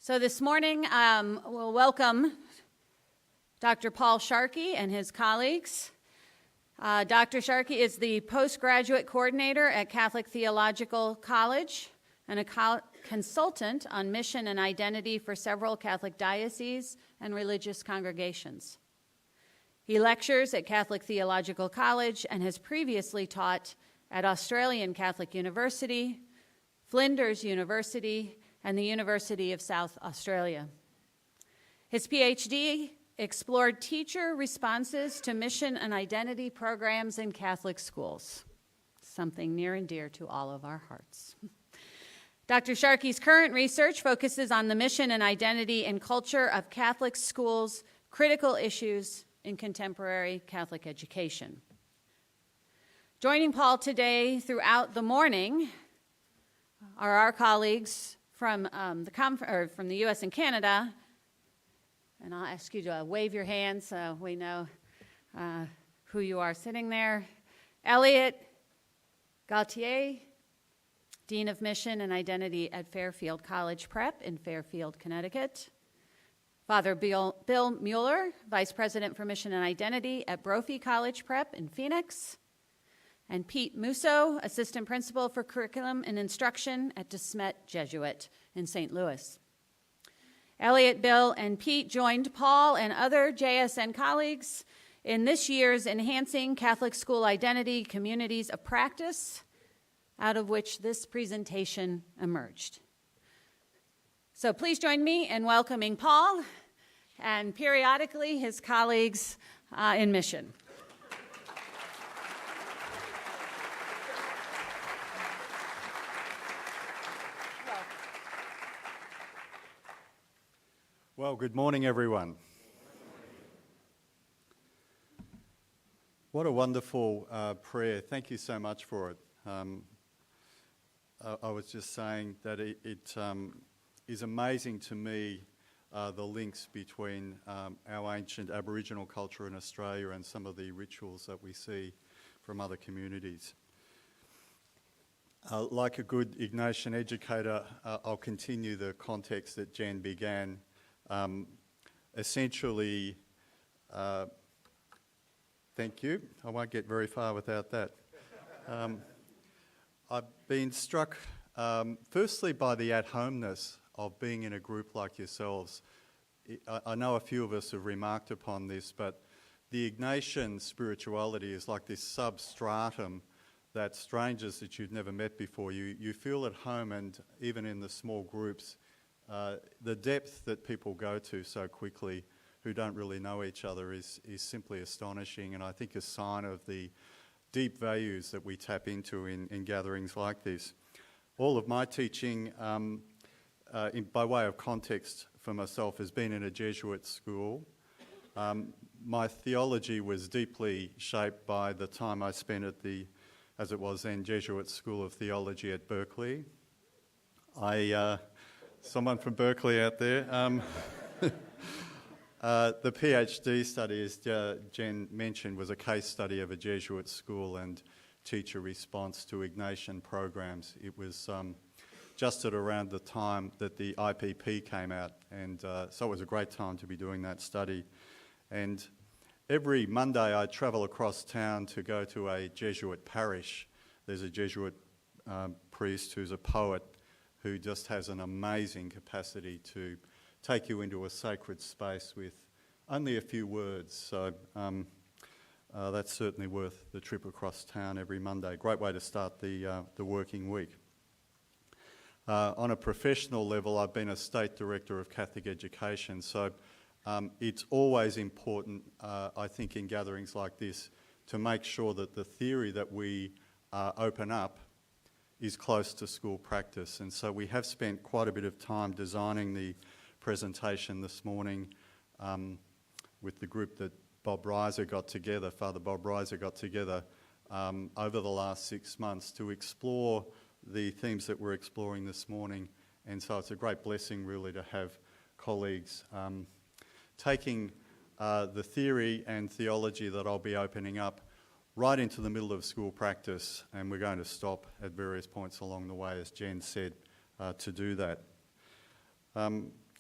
So this morning, we'll welcome Dr. Paul Sharkey and his colleagues. Dr. Sharkey is the Postgraduate Coordinator at Catholic Theological College and a consultant on mission and identity for several Catholic dioceses and religious congregations. He lectures at Catholic Theological College and has previously taught at Australian Catholic University, Flinders University, and the University of South Australia. His PhD explored teacher responses to mission and identity programs in Catholic schools, something near and dear to all of our hearts. Dr. Sharkey's current research focuses on the mission and identity and culture of Catholic schools, critical issues in contemporary Catholic education. Joining Paul today throughout the morning are our colleagues from the U.S. and Canada, and I'll ask you to wave your hands so we know who you are sitting there. Elliott Gualtiere, Dean of Mission and Identity at Fairfield College Prep in Fairfield, Connecticut. Father Bill Muller, Vice President for Mission and Identity at Brophy College Prep in Phoenix. And Pete Musso, Assistant Principal for Curriculum and Instruction at Smet Jesuit in St. Louis. Elliott, Bill, and Pete joined Paul and other JSN colleagues in this year's Enhancing Catholic School Identity Communities of Practice, out of which this presentation emerged. So please join me in welcoming Paul and periodically his colleagues in mission. Well, good morning, everyone. What a wonderful prayer. Thank you so much for it. I was just saying that it is amazing to me the links between our ancient Aboriginal culture in Australia and some of the rituals that we see from other communities. Like a good Ignatian educator, I'll continue the context that Jen began. Essentially, thank you. I won't get very far without that. I've been struck, firstly, by the at-homeness of being in a group like yourselves. I know a few of us have remarked upon this, but the Ignatian spirituality is like this substratum that strangers that you've never met before, you feel at home, and even in the small groups, the depth that people go to so quickly who don't really know each other is simply astonishing, and I think a sign of the deep values that we tap into in gatherings like this. All of my teaching, by way of context for myself, has been in a Jesuit school. My theology was deeply shaped by the time I spent at the, as it was then, Jesuit School of Theology at Berkeley. Someone from Berkeley out there. The PhD study, as Jen mentioned, was a case study of a Jesuit school and teacher response to Ignatian programs. It was just at around the time that the IPP came out, and so it was a great time to be doing that study. And every Monday I travel across town to go to a Jesuit parish. There's a Jesuit priest who's a poet who just has an amazing capacity to take you into a sacred space with only a few words. So that's certainly worth the trip across town every Monday. Great way to start the working week. On a professional level, I've been a state director of Catholic education, so it's always important, I think, in gatherings like this, to make sure that the theory that we open up is close to school practice. And so we have spent quite a bit of time designing the presentation this morning with the group that Bob Reiser got together, Father Bob Reiser got together over the last 6 months to explore the themes that we're exploring this morning. And so it's a great blessing really to have colleagues taking the theory and theology that I'll be opening up right into the middle of school practice, and we're going to stop at various points along the way, as Jen said, to do that.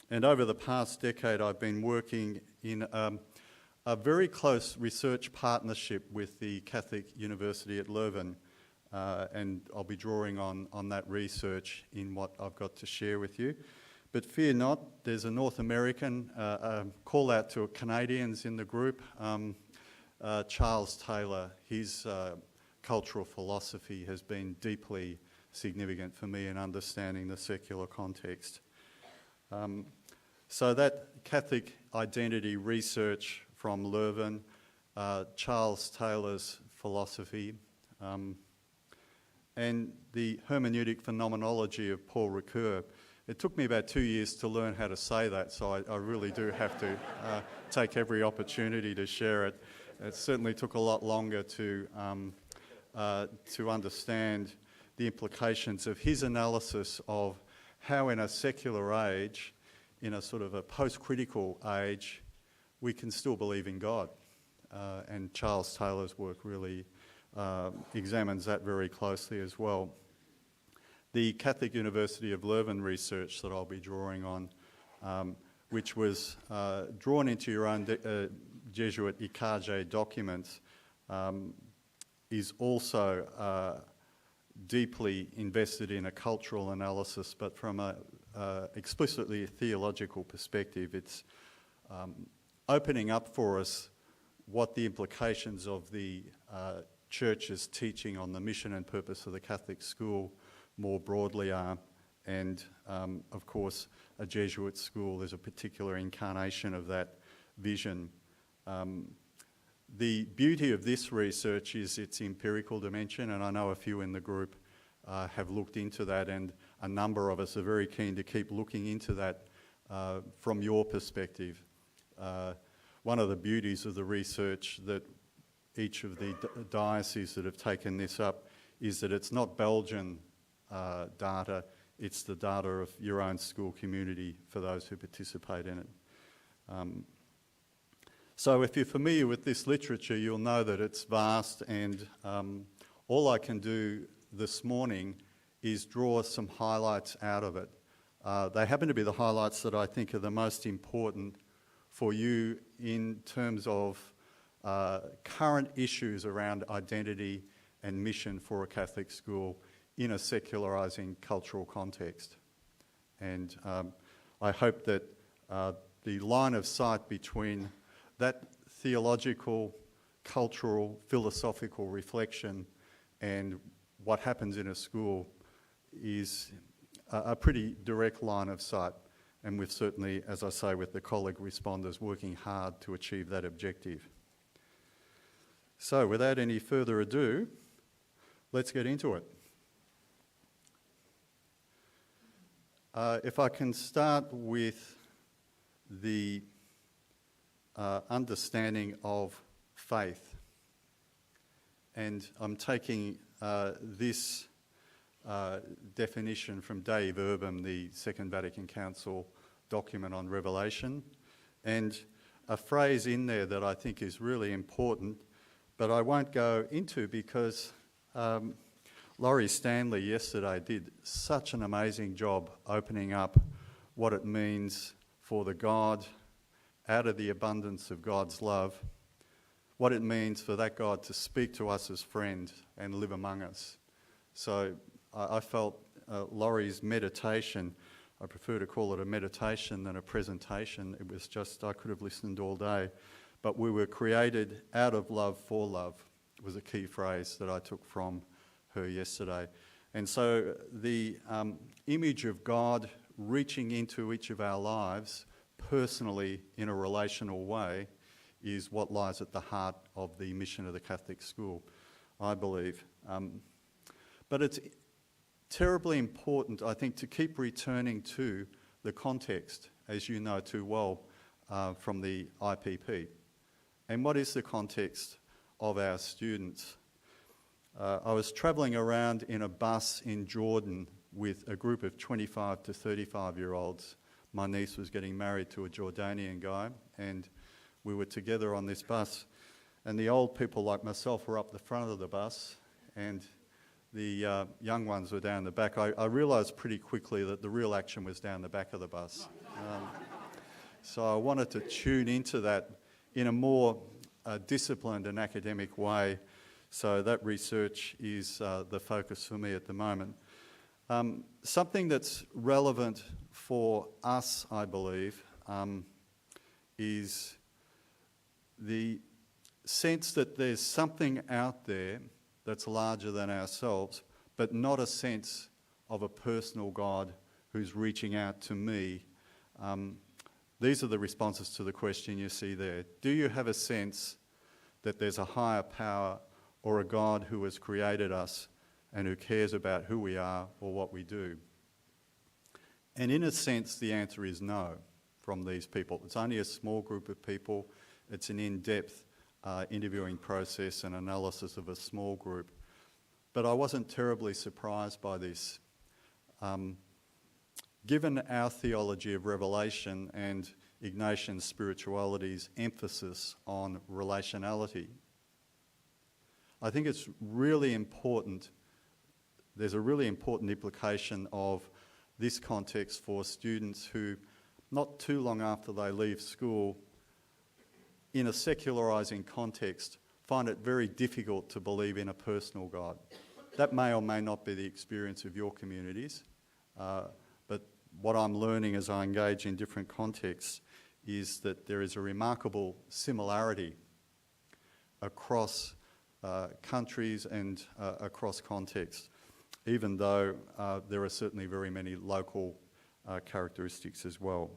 And over the past decade, I've been working in a very close research partnership with the Catholic University at Leuven, and I'll be drawing on that research in what I've got to share with you. But fear not, there's a North American call out to Canadians in the group. Charles Taylor, his cultural philosophy has been deeply significant for me in understanding the secular context. So that Catholic identity research from Leuven, Charles Taylor's philosophy, and the hermeneutic phenomenology of Paul Ricoeur. It took me about 2 years to learn how to say that, so I really do have to take every opportunity to share it. It certainly took a lot longer to understand the implications of his analysis of how in a secular age, in a sort of a post-critical age, we can still believe in God. And Charles Taylor's work really examines that very closely as well. The Catholic University of Leuven research that I'll be drawing on, which was drawn into your own Jesuit Ikaje documents, is also deeply invested in a cultural analysis, but from a explicitly theological perspective. It's opening up for us what the implications of the Church's teaching on the mission and purpose of the Catholic school more broadly are, and of course a Jesuit school is a particular incarnation of that vision. The beauty of this research is its empirical dimension, and I know a few in the group have looked into that, and a number of us are very keen to keep looking into that from your perspective. One of the beauties of the research that each of the dioceses that have taken this up is that it's not Belgian data, it's the data of your own school community for those who participate in it. So if you're familiar with this literature, you'll know that it's vast, and all I can do this morning is draw some highlights out of it. They happen to be the highlights that I think are the most important for you in terms of current issues around identity and mission for a Catholic school in a secularizing cultural context. And I hope that the line of sight between that theological, cultural, philosophical reflection and what happens in a school is a pretty direct line of sight. And we've certainly, as I say, with the colleague responders, working hard to achieve that objective. So without any further ado, let's get into it. If I can start with the understanding of faith. And I'm taking this definition from Dave Urban, the Second Vatican Council document on Revelation, and a phrase in there that I think is really important, but I won't go into because Laurie Stanley yesterday did such an amazing job opening up what it means for the God, out of the abundance of God's love, what it means for that God to speak to us as friends and live among us. So I felt Laurie's meditation, I prefer to call it a meditation than a presentation. It was just, I could have listened all day. But we were created out of love for love was a key phrase that I took from her yesterday. And so the image of God reaching into each of our lives personally in a relational way is what lies at the heart of the mission of the Catholic school, I believe. But it's terribly important, I think, to keep returning to the context, as you know too well, from the IPP. And what is the context of our students? I was travelling around in a bus in Jordan with a group of 25 to 35-year-olds. My niece was getting married to a Jordanian guy, and we were together on this bus. And the old people like myself were up the front of the bus, and the young ones were down the back. I realised pretty quickly that the real action was down the back of the bus. So I wanted to tune into that in a more disciplined and academic way. So that research is the focus for me at the moment. Something that's relevant for us, I believe, is the sense that there's something out there that's larger than ourselves, but not a sense of a personal God who's reaching out to me. These are the responses to the question you see there. Do you have a sense that there's a higher power or a God who has created us and who cares about who we are or what we do? And in a sense, the answer is no from these people. It's only a small group of people. It's an in-depth interviewing process and analysis of a small group. But I wasn't terribly surprised by this. Given our theology of revelation and Ignatian spirituality's emphasis on relationality, I think it's really important. There's a really important implication of this context for students who, not too long after they leave school, in a secularizing context, find it very difficult to believe in a personal God. That may or may not be the experience of your communities, but what I'm learning as I engage in different contexts is that there is a remarkable similarity across countries and across contexts, even though there are certainly very many local characteristics as well.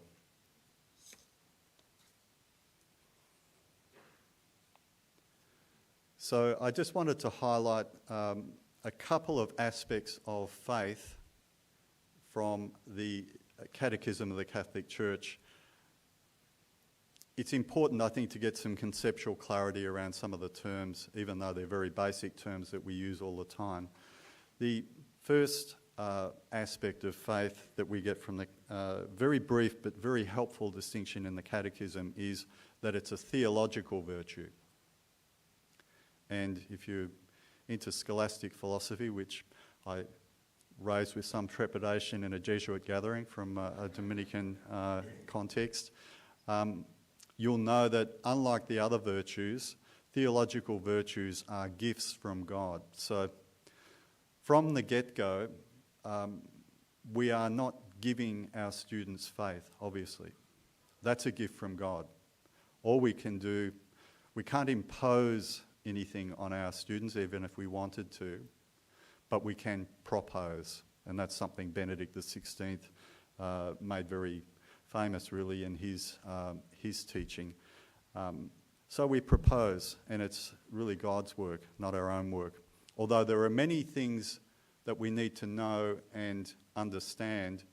So I just wanted to highlight a couple of aspects of faith from the Catechism of the Catholic Church. It's important, I think, to get some conceptual clarity around some of the terms, even though they're very basic terms that we use all the time. The first aspect of faith that we get from the very brief but very helpful distinction in the Catechism is that it's a theological virtue. And if you're into scholastic philosophy, which I raised with some trepidation in a Jesuit gathering from a Dominican context, you'll know that unlike the other virtues, theological virtues are gifts from God. So from the get-go, we are not giving our students faith, obviously. That's a gift from God. All we can do, we can't impose anything on our students, even if we wanted to, but we can propose, and that's something Benedict XVI made very famous, really, in his teaching. So we propose, and it's really God's work, not our own work. Although there are many things that we need to know and understand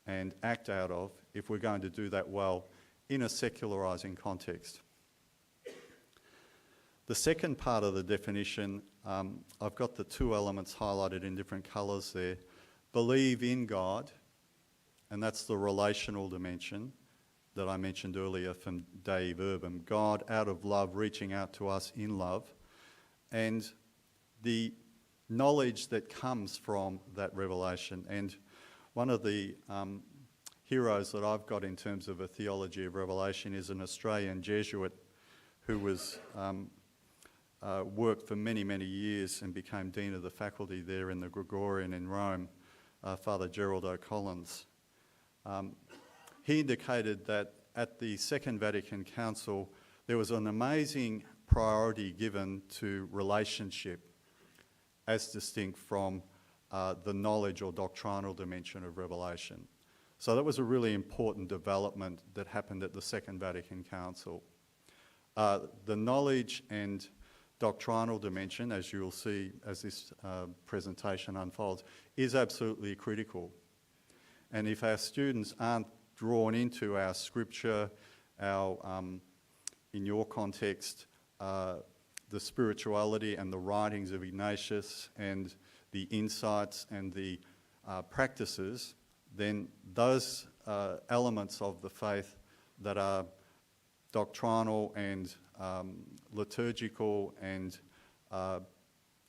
and act out of if we're going to do that well in a secularizing context. The second part of the definition, I've got the two elements highlighted in different colours there. Believe in God, and that's the relational dimension that I mentioned earlier from Dei Verbum, God out of love reaching out to us in love, and the knowledge that comes from that revelation. And one of the heroes that I've got in terms of a theology of revelation is an Australian Jesuit who was worked for many, many years and became Dean of the faculty there in the Gregorian in Rome, Father Gerald O'Collins. He indicated that at the Second Vatican Council there was an amazing priority given to relationship as distinct from the knowledge or doctrinal dimension of revelation. So that was a really important development that happened at the Second Vatican Council. The knowledge and doctrinal dimension, as you'll see as this presentation unfolds, is absolutely critical. And if our students aren't drawn into our scripture, our, in your context, the spirituality and the writings of Ignatius and the insights and the practices, then those elements of the faith that are doctrinal and liturgical and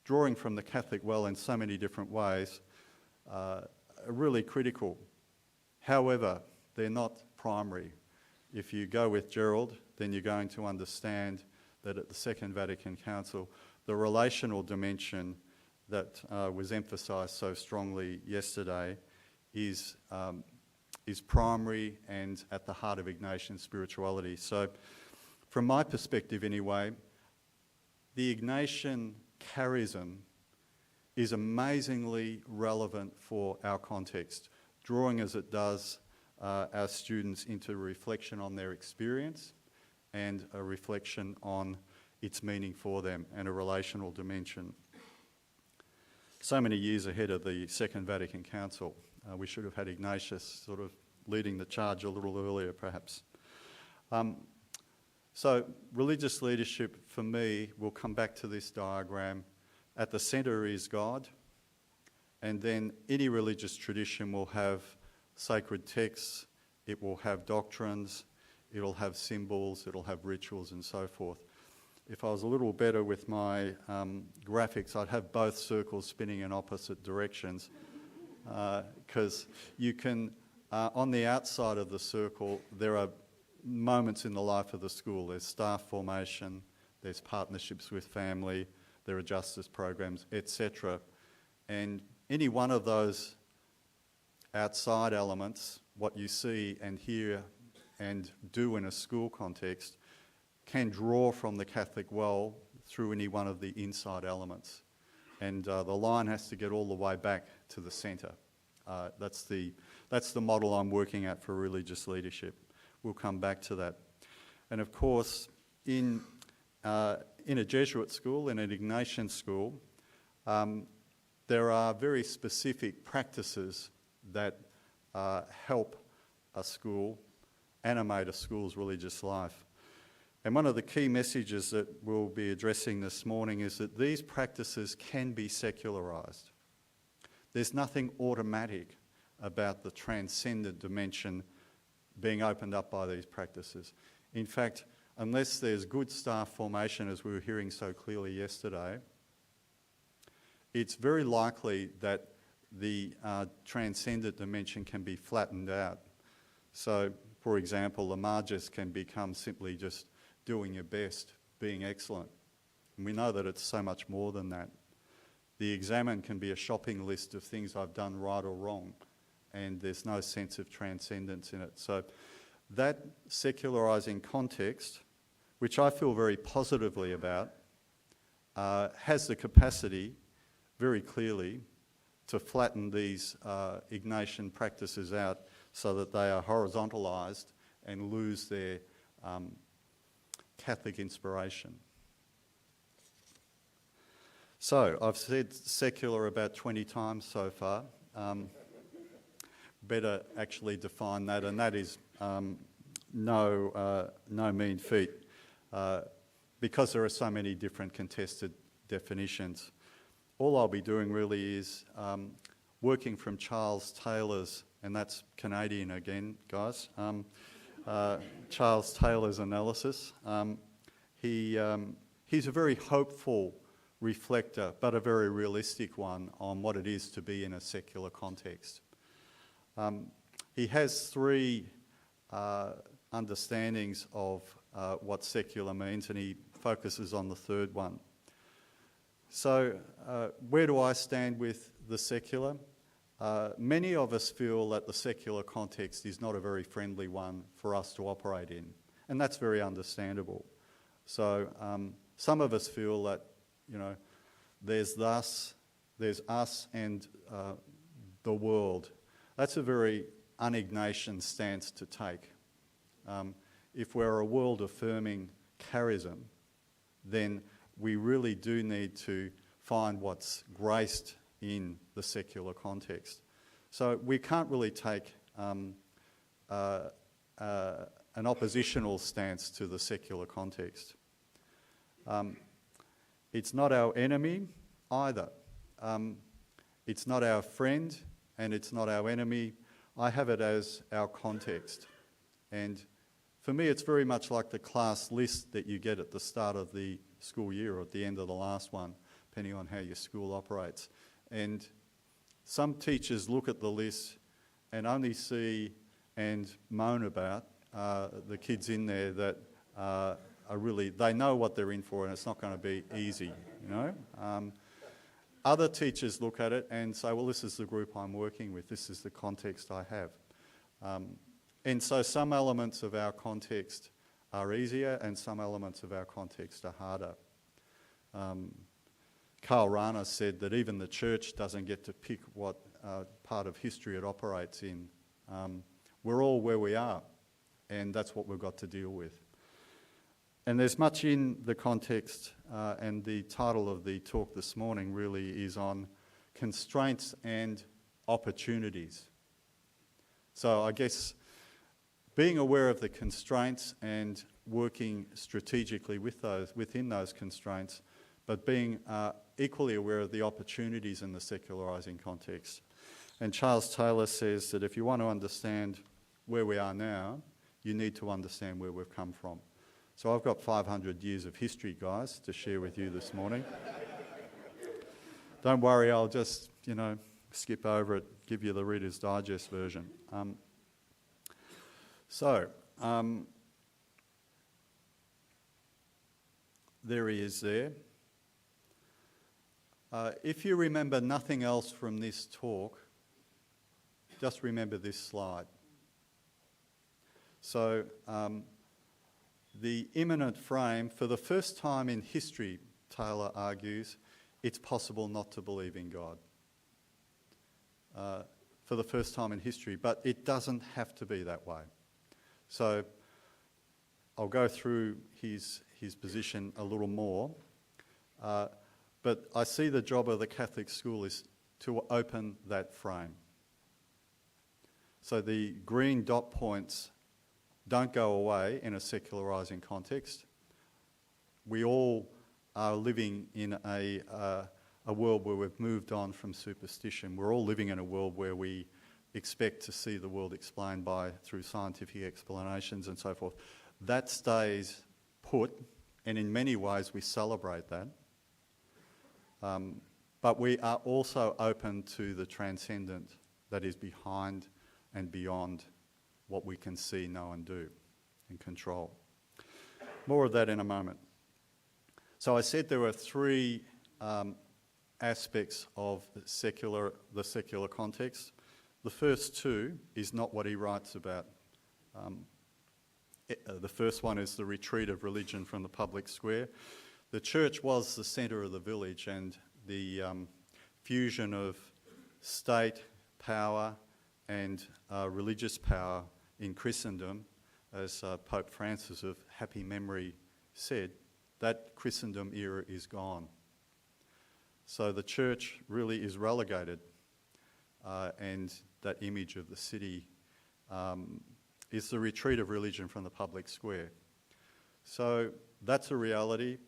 drawing from the Catholic well in so many different ways are really critical. However, they're not primary. If you go with Gerald, then you're going to understand that at the Second Vatican Council, the relational dimension that was emphasised so strongly yesterday is primary and at the heart of Ignatian spirituality. So from my perspective anyway, the Ignatian charism is amazingly relevant for our context, drawing as it does our students into reflection on their experience and a reflection on its meaning for them and a relational dimension. So many years ahead of the Second Vatican Council, we should have had Ignatius sort of leading the charge a little earlier perhaps. So religious leadership for me, we'll come back to this diagram, at the centre is God, and then any religious tradition will have sacred texts, it will have doctrines, it'll have symbols, it'll have rituals and so forth. If I was a little better with my graphics, I'd have both circles spinning in opposite directions, because you can, on the outside of the circle, there are moments in the life of the school. There's staff formation, there's partnerships with family, there are justice programs, etc. And any one of those outside elements, what you see and hear and do in a school context, can draw from the Catholic well through any one of the inside elements. And the line has to get all the way back to the centre. That's the model I'm working at for religious leadership. We'll come back to that. And of course, in a Jesuit school, in an Ignatian school, there are very specific practices that help a school animate a school's religious life. And one of the key messages that we'll be addressing this morning is that these practices can be secularized. There's nothing automatic about the transcendent dimension being opened up by these practices. In fact, unless there's good staff formation, as we were hearing so clearly yesterday, it's very likely that the transcendent dimension can be flattened out. So, for example, the margis can become simply just doing your best, being excellent. And we know that it's so much more than that. The examen can be a shopping list of things I've done right or wrong, and there's no sense of transcendence in it. So that secularizing context, which I feel very positively about, has the capacity, very clearly, to flatten these Ignatian practices out so that they are horizontalized and lose their Catholic inspiration. So, I've said secular about 20 times so far. Better actually define that, and that is no mean feat, because there are so many different contested definitions. All I'll be doing really is working from Charles Taylor's, and that's Canadian again, guys, Charles Taylor's analysis. He's a very hopeful reflector, but a very realistic one on what it is to be in a secular context. He has three understandings of what secular means, and he focuses on the third one. So, where do I stand with the secular? Many of us feel that the secular context is not a very friendly one for us to operate in, and that's very understandable. So, some of us feel that, there's us and the world. That's a very un-Ignatian stance to take. If we're a world-affirming charism, then we really do need to find what's graced in the secular context. So we can't really take an oppositional stance to the secular context. It's not our enemy either. It's not our friend and it's not our enemy. I have it as our context. And for me, it's very much like the class list that you get at the start of the school year or at the end of the last one, depending on how your school operates. And some teachers look at the list and only see and moan about the kids in there that are really, they know what they're in for and it's not going to be easy, you know. Other teachers look at it and say, well, this is the group I'm working with, this is the context I have. And so some elements of our context are easier and some elements of our context are harder. Karl Rahner said that even the church doesn't get to pick what part of history it operates in. We're all where we are, and that's what we've got to deal with. And there's much in the context, and the title of the talk this morning really is on constraints and opportunities. So I guess being aware of the constraints and working strategically with those, within those constraints, but being equally aware of the opportunities in the secularizing context. And Charles Taylor says that if you want to understand where we are now, you need to understand where we've come from. So I've got 500 years of history, guys, to share with you this morning. Don't worry, I'll just, skip over it, give you the Reader's Digest version. There he is there. If you remember nothing else from this talk, just remember this slide. So the imminent frame, for the first time in history, Taylor argues, it's possible not to believe in God. For the first time in history, but it doesn't have to be that way. So I'll go through his position a little more, but I see the job of the Catholic school is to open that frame. So the green dot points don't go away in a secularizing context. We all are living in a world where we've moved on from superstition. We're all living in a world where we expect to see the world explained through scientific explanations and so forth. That stays put, and in many ways we celebrate that. But we are also open to the transcendent that is behind and beyond what we can see, know and do and control. More of that in a moment. So I said there were three aspects of the secular context. The first two is not what he writes about. The first one is the retreat of religion from the public square. The church was the centre of the village, and the fusion of state power and religious power in Christendom, as Pope Francis of happy memory said, that Christendom era is gone. So the church really is relegated, and that image of the city is the retreat of religion from the public square. So that's a reality.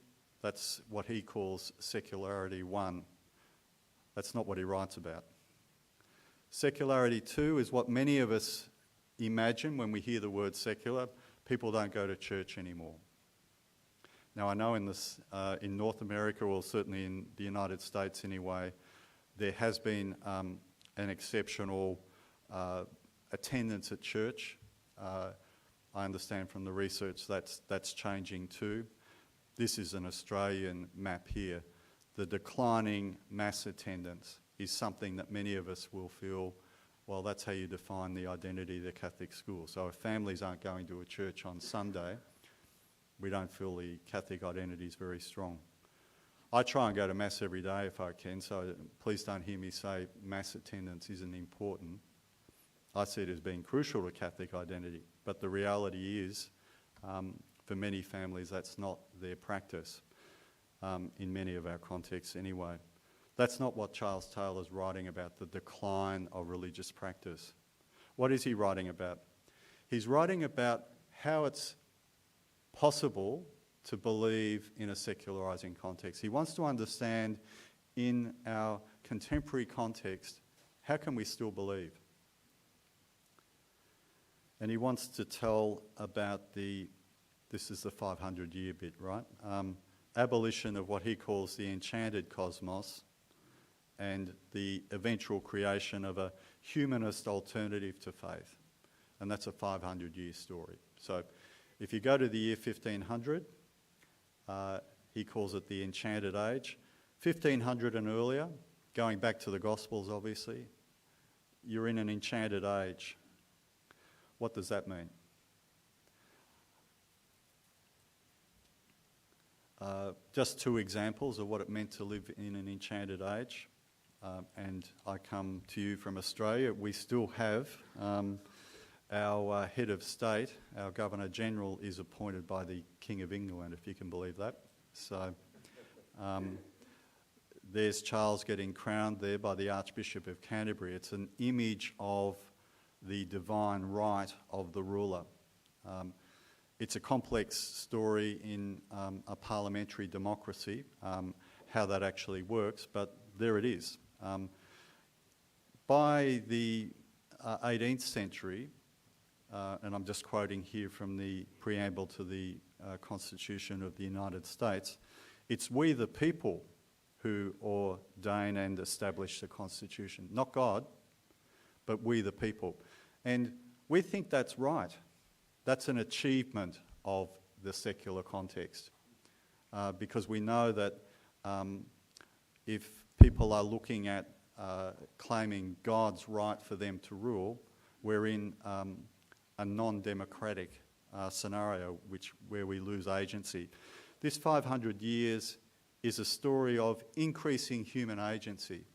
That's what he calls secularity 1. That's not what he writes about. Secularity 2 is what many of us imagine when we hear the word secular. People don't go to church anymore. Now, I know in North America, or certainly in the United States anyway, there has been an exceptional attendance at church. I understand from the research that's changing too. This is an Australian map here. The declining mass attendance is something that many of us will feel, well, that's how you define the identity of the Catholic school. So if families aren't going to a church on Sunday, we don't feel the Catholic identity is very strong. I try and go to Mass every day if I can, so please don't hear me say Mass attendance isn't important. I see it as being crucial to Catholic identity, but the reality is, for many families, that's not their practice, in many of our contexts anyway. That's not what Charles Taylor's writing about, the decline of religious practice. What is he writing about? He's writing about how it's possible to believe in a secularizing context. He wants to understand in our contemporary context, how can we still believe? And he wants to tell about this is the 500-year bit, right? Abolition of what he calls the enchanted cosmos and the eventual creation of a humanist alternative to faith. and that's a 500-year story. So if you go to the year 1500, he calls it the Enchanted Age. 1500 and earlier, going back to the Gospels obviously, you're in an enchanted age. What does that mean? Just two examples of what it meant to live in an enchanted age. And I come to you from Australia. We still have our head of state, our Governor General, is appointed by the King of England, if you can believe that. So there's Charles getting crowned there by the Archbishop of Canterbury. It's an image of the divine right of the ruler. It's a complex story in a parliamentary democracy, how that actually works, but there it is. By the 18th century, and I'm just quoting here from the preamble to the Constitution of the United States, it's we the people who ordain and establish the Constitution. Not God, but we the people. And we think that's right. That's an achievement of the secular context, because we know that if people are looking at claiming God's right for them to rule, we're in a non-democratic scenario where we lose agency. This 500 years is a story of increasing human agency.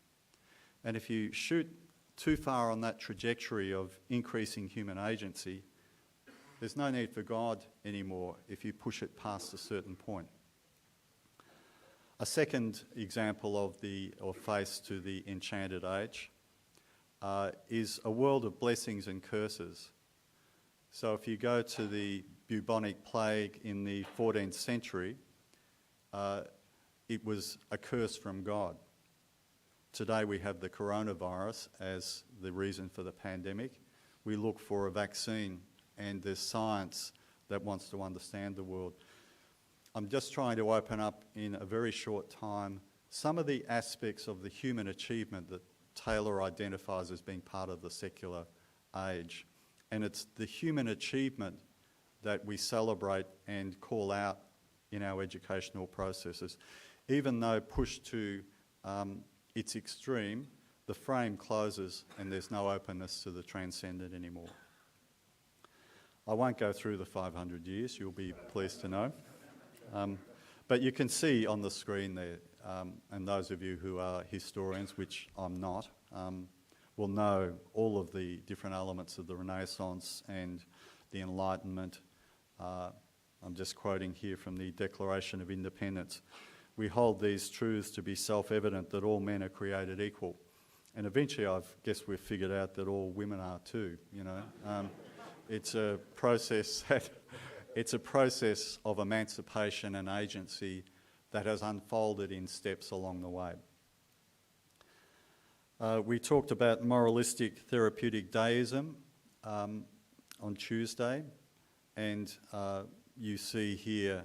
And if you shoot too far on that trajectory of increasing human agency, there's no need for God anymore if you push it past a certain point. A second example of face to the enchanted age is a world of blessings and curses. So if you go to the bubonic plague in the 14th century, it was a curse from God. Today we have the coronavirus as the reason for the pandemic. We look for a vaccine, and there's science that wants to understand the world. I'm just trying to open up in a very short time some of the aspects of the human achievement that Taylor identifies as being part of the secular age. And it's the human achievement that we celebrate and call out in our educational processes. Even though pushed to its extreme, the frame closes and there's no openness to the transcendent anymore. I won't go through the 500 years, you'll be pleased to know. But you can see on the screen there, and those of you who are historians, which I'm not, will know all of the different elements of the Renaissance and the Enlightenment. I'm just quoting here from the Declaration of Independence. We hold these truths to be self-evident that all men are created equal. And eventually I guess we've figured out that all women are too, you know. It's a process of emancipation and agency that has unfolded in steps along the way. We talked about moralistic therapeutic deism on Tuesday, and you see here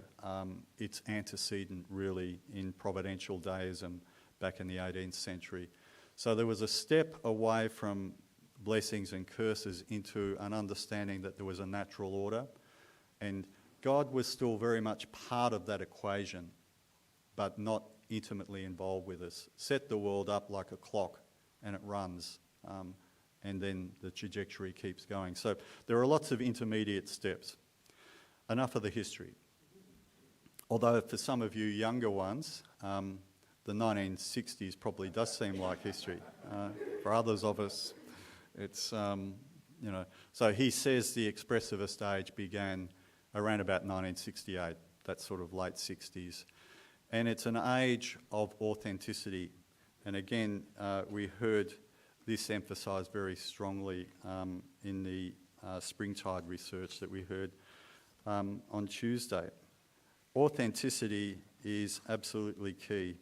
its antecedent really in providential deism back in the 18th century. So there was a step away from blessings and curses into an understanding that there was a natural order, and God was still very much part of that equation, but not intimately involved with us. Set the world up like a clock and it runs, and then the trajectory keeps going. So there are lots of intermediate steps. Enough of the history. Although for some of you younger ones, the 1960s probably does seem like history. For others of us, it's, you know. So he says the expressivist age began around about 1968, that sort of late 60s. And it's an age of authenticity. And again, we heard this emphasised very strongly in the Springtide research that we heard on Tuesday. Authenticity is absolutely key.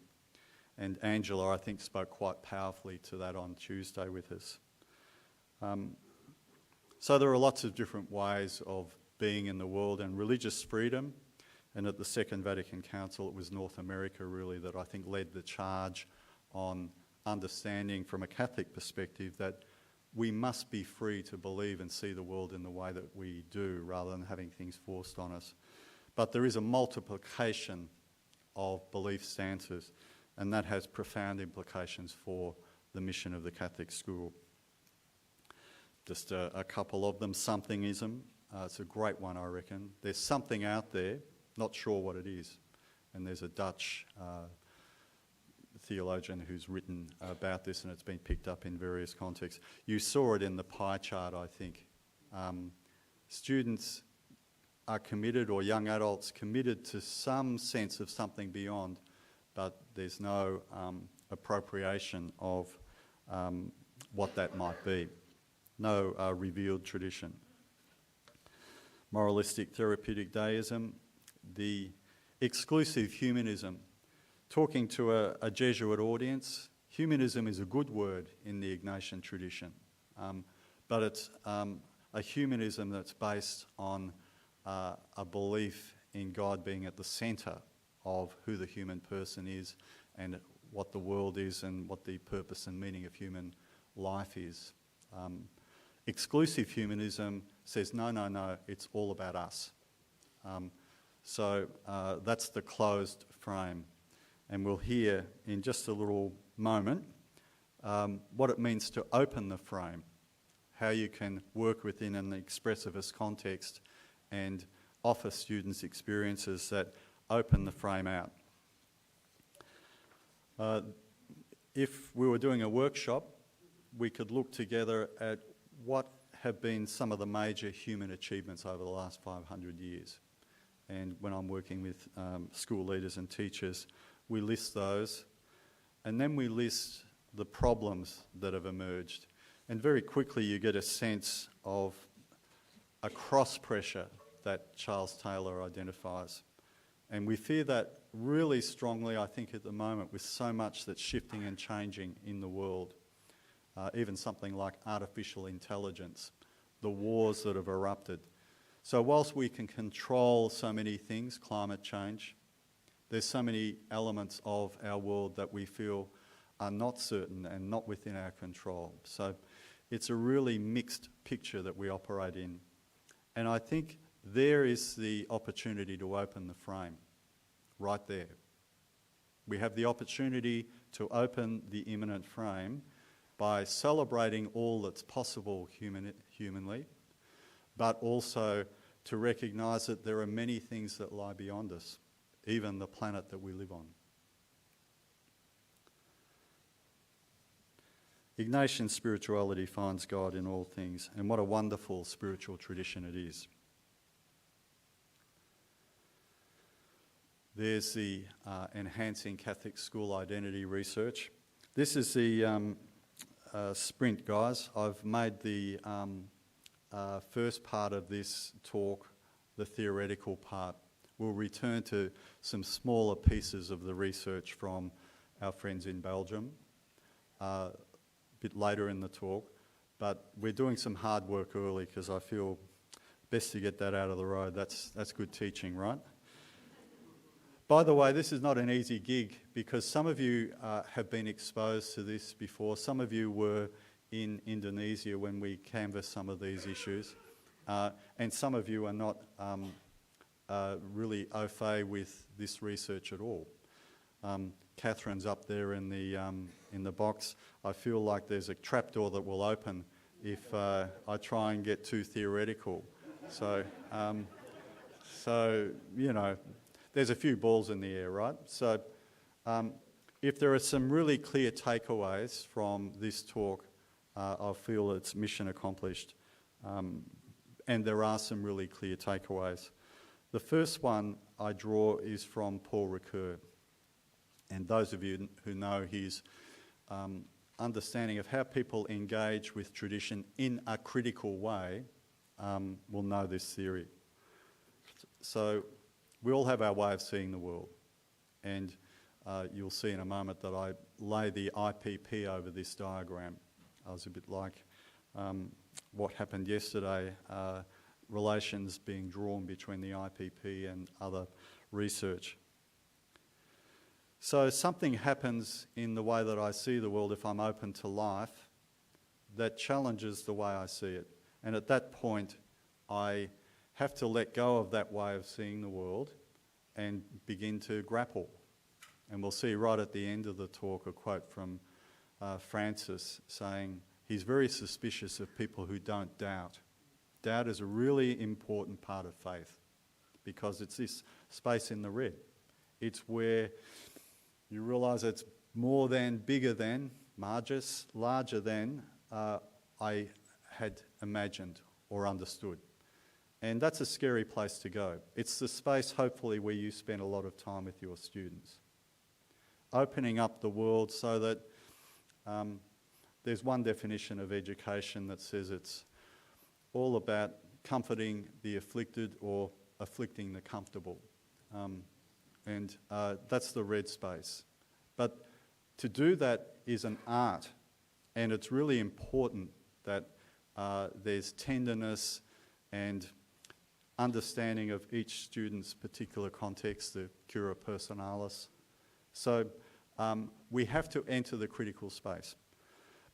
And Angela, I think, spoke quite powerfully to that on Tuesday with us. So there are lots of different ways of being in the world, and religious freedom. And at the Second Vatican Council, it was North America really that I think led the charge on understanding from a Catholic perspective that we must be free to believe and see the world in the way that we do rather than having things forced on us. But there is a multiplication of belief stances, and that has profound implications for the mission of the Catholic school. Just a couple of them. Somethingism. It's a great one, I reckon. There's something out there, not sure what it is. And there's a Dutch theologian who's written about this, and it's been picked up in various contexts. You saw it in the pie chart, I think. Students are committed, or young adults committed to some sense of something beyond, but there's no appropriation of what that might be. No revealed tradition. Moralistic therapeutic deism, the exclusive humanism. Talking to a Jesuit audience, humanism is a good word in the Ignatian tradition, but it's a humanism that's based on a belief in God being at the centre of who the human person is and what the world is and what the purpose and meaning of human life is. Exclusive humanism says, no, it's all about us. So that's the closed frame. And we'll hear in just a little moment what it means to open the frame, how you can work within an expressivist context and offer students experiences that open the frame out. If we were doing a workshop, we could look together at what have been some of the major human achievements over the last 500 years. And when I'm working with school leaders and teachers, we list those, and then we list the problems that have emerged. And very quickly you get a sense of a cross-pressure that Charles Taylor identifies. And we fear that really strongly, I think, at the moment, with so much that's shifting and changing in the world. Even something like artificial intelligence, the wars that have erupted. So whilst we can control so many things, climate change, there's so many elements of our world that we feel are not certain and not within our control. So it's a really mixed picture that we operate in. And I think there is the opportunity to open the frame, right there. We have the opportunity to open the immanent frame by celebrating all that's possible humanly, but also to recognise that there are many things that lie beyond us, even the planet that we live on. Ignatian spirituality finds God in all things, and what a wonderful spiritual tradition it is. There's the Enhancing Catholic School Identity research. This is the sprint, guys. I've made the first part of this talk the theoretical part. We'll return to some smaller pieces of the research from our friends in Belgium a bit later in the talk, but we're doing some hard work early because I feel best to get that out of the road. That's good teaching, right? By the way, this is not an easy gig because some of you have been exposed to this before. Some of you were in Indonesia when we canvassed some of these issues, and some of you are not really au fait with this research at all. Catherine's up there in the box. I feel like there's a trapdoor that will open if I try and get too theoretical. So you know, there's a few balls in the air, right? So if there are some really clear takeaways from this talk, I feel it's mission accomplished. And there are some really clear takeaways. The first one I draw is from Paul Ricoeur. And those of you who know his understanding of how people engage with tradition in a critical way will know this theory. So we all have our way of seeing the world. And you'll see in a moment that I lay the IPP over this diagram. I was a bit like what happened yesterday, relations being drawn between the IPP and other research. So something happens in the way that I see the world if I'm open to life that challenges the way I see it. And at that point, I have to let go of that way of seeing the world and begin to grapple. And we'll see right at the end of the talk a quote from Francis saying he's very suspicious of people who don't doubt. Doubt is a really important part of faith because it's this space in the red. It's where you realise it's more than, bigger than, larger than I had imagined or understood. And that's a scary place to go. It's the space, hopefully, where you spend a lot of time with your students. Opening up the world so that there's one definition of education that says it's all about comforting the afflicted or afflicting the comfortable. And that's the red space. But to do that is an art, and it's really important that there's tenderness and understanding of each student's particular context, the cura personalis. So we have to enter the critical space.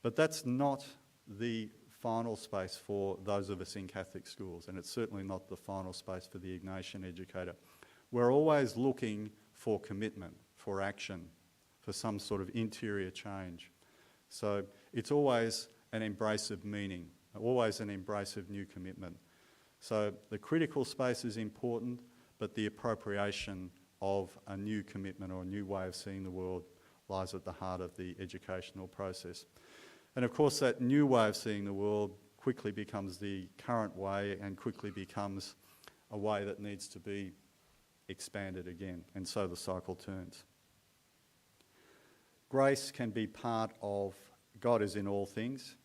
But that's not the final space for those of us in Catholic schools, and it's certainly not the final space for the Ignatian educator. We're always looking for commitment, for action, for some sort of interior change. So it's always an embrace of meaning, always an embrace of new commitment. So the critical space is important, but the appropriation of a new commitment or a new way of seeing the world lies at the heart of the educational process. And of course that new way of seeing the world quickly becomes the current way and quickly becomes a way that needs to be expanded again, and so the cycle turns. Grace can be part of God is in all things.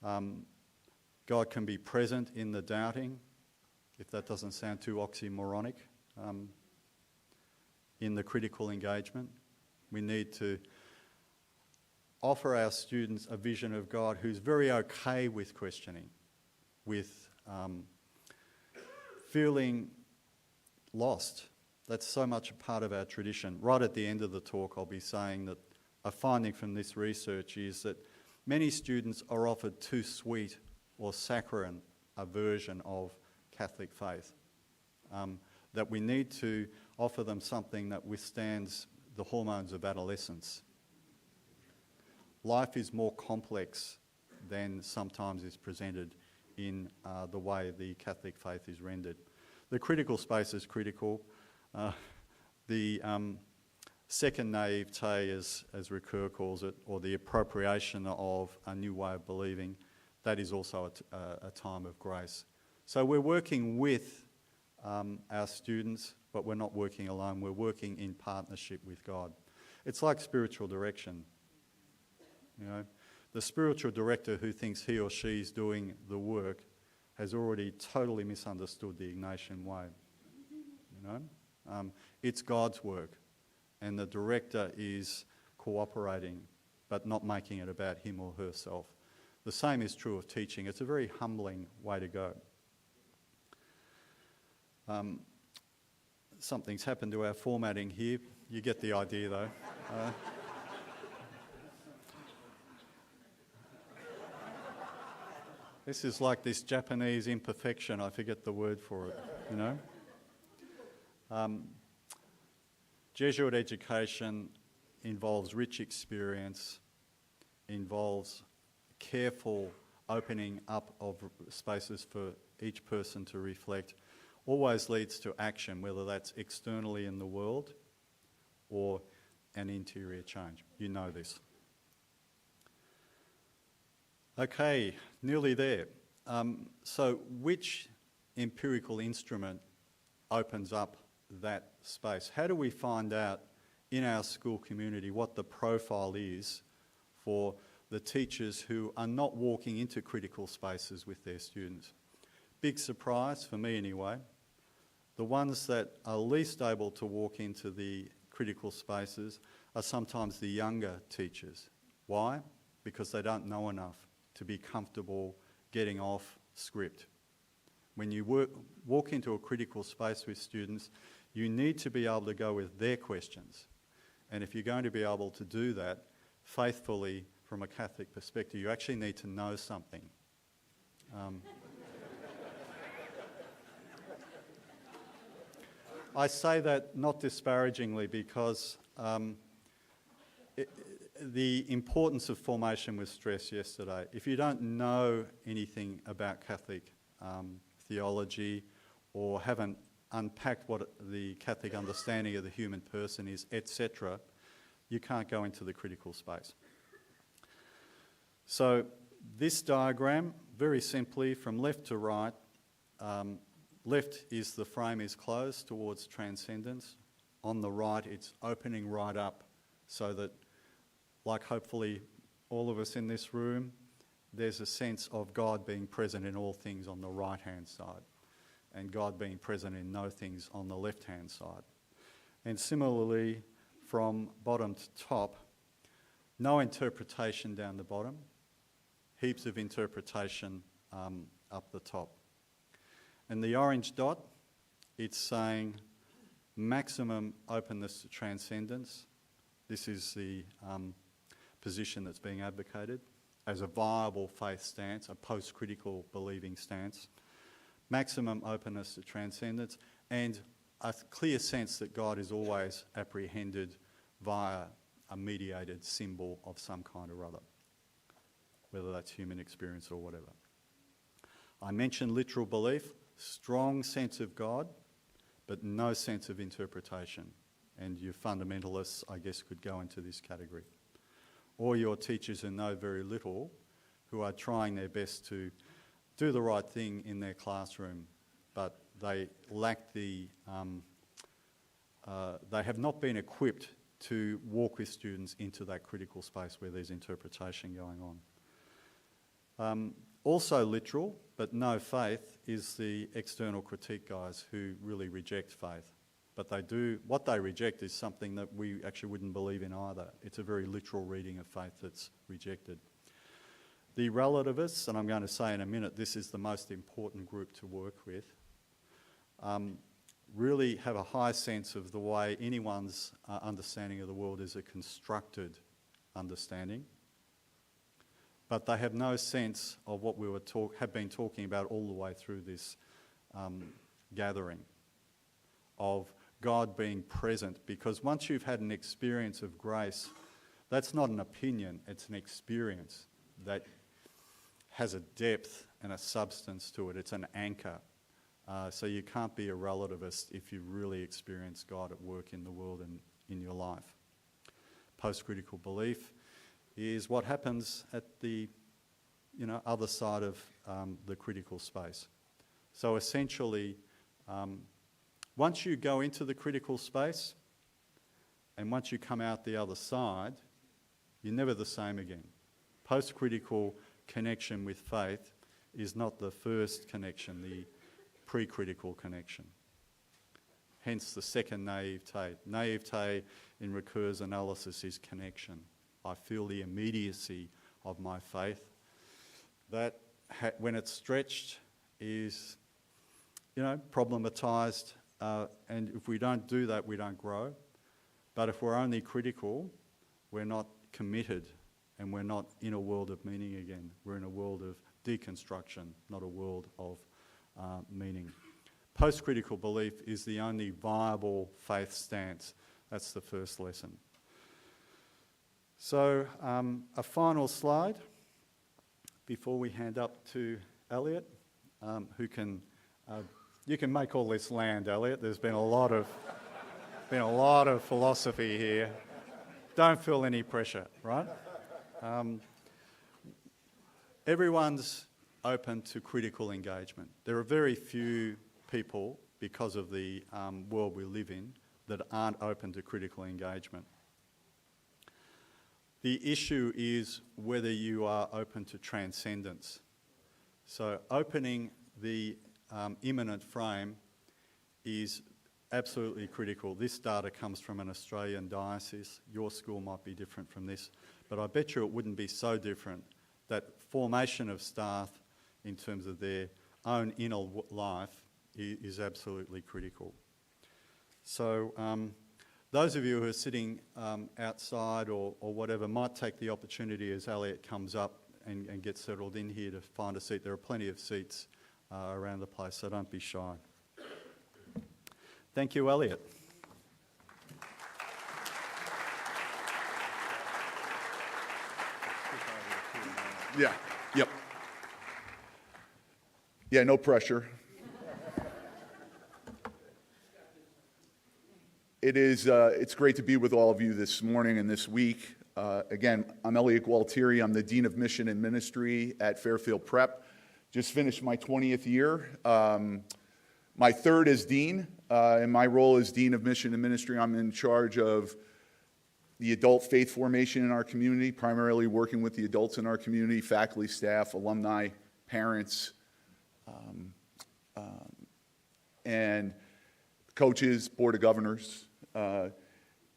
God can be present in the doubting, if that doesn't sound too oxymoronic, in the critical engagement. We need to offer our students a vision of God who's very okay with questioning, with feeling lost. That's so much a part of our tradition. Right at the end of the talk, I'll be saying that a finding from this research is that many students are offered too sweet or saccharine a version of Catholic faith. That we need to offer them something that withstands the hormones of adolescence. Life is more complex than sometimes is presented in the way the Catholic faith is rendered. The critical space is critical. The second naivete, as Ricoeur calls it, or the appropriation of a new way of believing, that is also a time of grace. So we're working with our students, but we're not working alone. We're working in partnership with God. It's like spiritual direction. You know, the spiritual director who thinks he or she is doing the work has already totally misunderstood the Ignatian way. You know, it's God's work, and the director is cooperating, but not making it about him or herself. The same is true of teaching. It's a very humbling way to go. Something's happened to our formatting here. You get the idea, though. This is like this Japanese imperfection. I forget the word for it, you know. Jesuit education involves rich experience, involves careful opening up of spaces for each person to reflect, always leads to action, whether that's externally in the world or an interior change. You know this. Okay, nearly there. So which empirical instrument opens up that space? How do we find out in our school community what the profile is for the teachers who are not walking into critical spaces with their students? Big surprise, for me anyway. The ones that are least able to walk into the critical spaces are sometimes the younger teachers. Why? Because they don't know enough to be comfortable getting off script. When you walk into a critical space with students, you need to be able to go with their questions. And if you're going to be able to do that faithfully from a Catholic perspective. You actually need to know something. I say that not disparagingly because the importance of formation was stressed yesterday. If you don't know anything about Catholic theology or haven't unpacked what the Catholic understanding of the human person is, etc., you can't go into the critical space. So this diagram, very simply, from left to right, left is the frame is closed towards transcendence. On the right, it's opening right up so that, like hopefully all of us in this room, there's a sense of God being present in all things on the right-hand side and God being present in no things on the left-hand side. And similarly, from bottom to top, no interpretation down the bottom, heaps of interpretation up the top. And the orange dot, it's saying maximum openness to transcendence. This is the position that's being advocated as a viable faith stance, a post-critical believing stance. Maximum openness to transcendence and a clear sense that God is always apprehended via a mediated symbol of some kind or other, whether that's human experience or whatever. I mentioned literal belief, strong sense of God, but no sense of interpretation. And your fundamentalists, I guess, could go into this category. Or your teachers who know very little, who are trying their best to do the right thing in their classroom, but they lack the, they have not been equipped to walk with students into that critical space where there's interpretation going on. Also literal, but no faith, is the external critique guys who really reject faith. But they do, what they reject is something that we actually wouldn't believe in either. It's a very literal reading of faith that's rejected. The relativists, and I'm going to say in a minute, this is the most important group to work with, really have a high sense of the way anyone's understanding of the world is a constructed understanding. But they have no sense of what we have been talking about all the way through this gathering, of God being present. Because once you've had an experience of grace, that's not an opinion, it's an experience that has a depth and a substance to it. It's an anchor. So you can't be a relativist if you really experience God at work in the world and in your life. Post-critical belief is what happens at the other side of the critical space. So essentially, once you go into the critical space and once you come out the other side, you're never the same again. Post-critical connection with faith is not the first connection, the pre-critical connection. Hence the second naivete. Naivete in recurs analysis is connection. I feel the immediacy of my faith. That, when it's stretched, is, problematized. And if we don't do that, we don't grow. But if we're only critical, we're not committed, and we're not in a world of meaning again. We're in a world of deconstruction, not a world of meaning. Post-critical belief is the only viable faith stance. That's the first lesson. So a final slide before we hand up to Elliott, who can, you can make all this land, Elliott. There's been a lot of philosophy here. Don't feel any pressure, right? Everyone's open to critical engagement. There are very few people, because of the world we live in, that aren't open to critical engagement. The issue is whether you are open to transcendence. So opening the immanent frame is absolutely critical. This data comes from an Australian diocese. Your school might be different from this, but I bet you it wouldn't be so different that formation of staff in terms of their own inner life is absolutely critical. So those of you who are sitting outside or whatever might take the opportunity as Elliott comes up and gets settled in here to find a seat. There are plenty of seats around the place, so don't be shy. Thank you, Elliott. Yeah, yep. Yeah, no pressure. It's great to be with all of you this morning and this week. Again, I'm Elliott Gualtiere. I'm the Dean of Mission and Ministry at Fairfield Prep. Just finished my 20th year. My third as Dean. In my role as Dean of Mission and Ministry, I'm in charge of the adult faith formation in our community, primarily working with the adults in our community, faculty, staff, alumni, parents, and coaches, board of governors.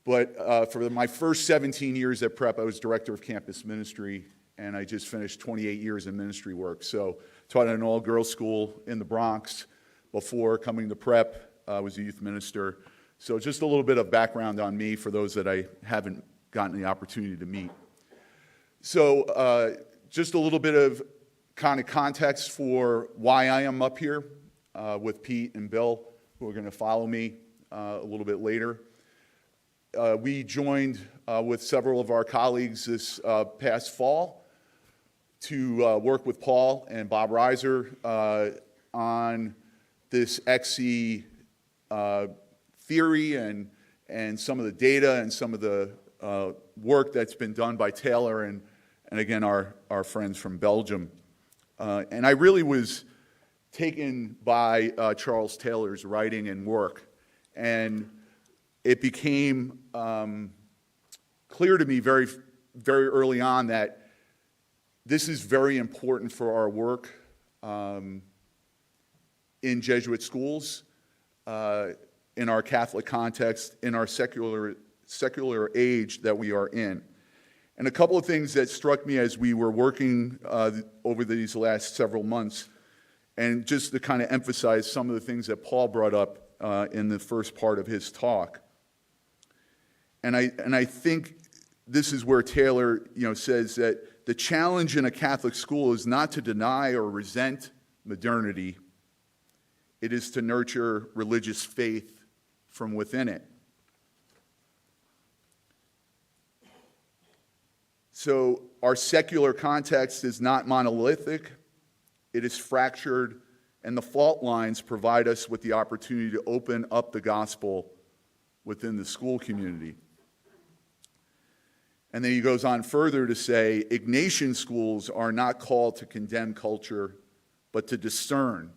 But for my first 17 years at Prep, I was director of campus ministry, and I just finished 28 years in ministry work. So taught at an all-girls school in the Bronx. Before coming to Prep, I was a youth minister. So just a little bit of background on me for those that I haven't gotten the opportunity to meet. So just a little bit of kind of context for why I am up here with Pete and Bill, who are going to follow me a little bit later. We joined with several of our colleagues this past fall to work with Paul and Bob Reiser on this XE theory and some of the data and some of the work that's been done by Taylor and again, our friends from Belgium. And I really was taken by Charles Taylor's writing and work. And it became clear to me very, very early on that this is very important for our work in Jesuit schools, in our Catholic context, in our secular age that we are in. And a couple of things that struck me as we were working over these last several months, and just to kind of emphasize some of the things that Paul brought up in the first part of his talk. And I think this is where Taylor, says that the challenge in a Catholic school is not to deny or resent modernity. It is to nurture religious faith from within it. So our secular context is not monolithic. It is fractured, and the fault lines provide us with the opportunity to open up the gospel within the school community. And then he goes on further to say, Ignatian schools are not called to condemn culture, but to discern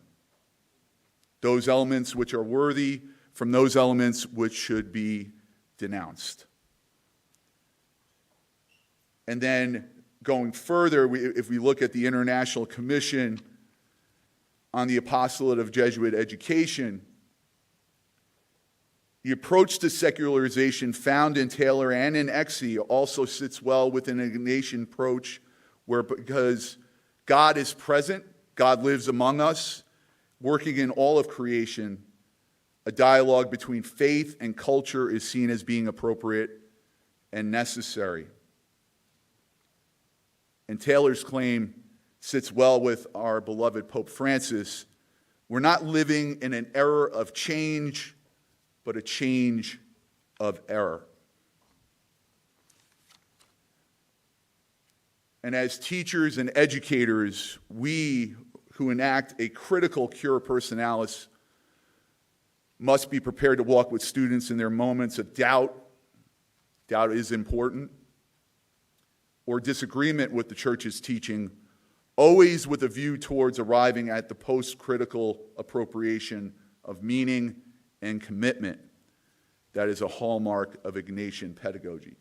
those elements which are worthy from those elements which should be denounced. And then going further, if we look at the International Commission on the Apostolate of Jesuit Education, the approach to secularization found in Taylor and in XE also sits well within an Ignatian approach where because God is present, God lives among us, working in all of creation, a dialogue between faith and culture is seen as being appropriate and necessary. And Taylor's claim sits well with our beloved Pope Francis. We're not living in an era of change, but a change of error. And as teachers and educators, we who enact a critical cura personalis must be prepared to walk with students in their moments of doubt. Doubt is important. Or disagreement with the church's teaching, always with a view towards arriving at the post-critical appropriation of meaning and commitment that is a hallmark of Ignatian pedagogy.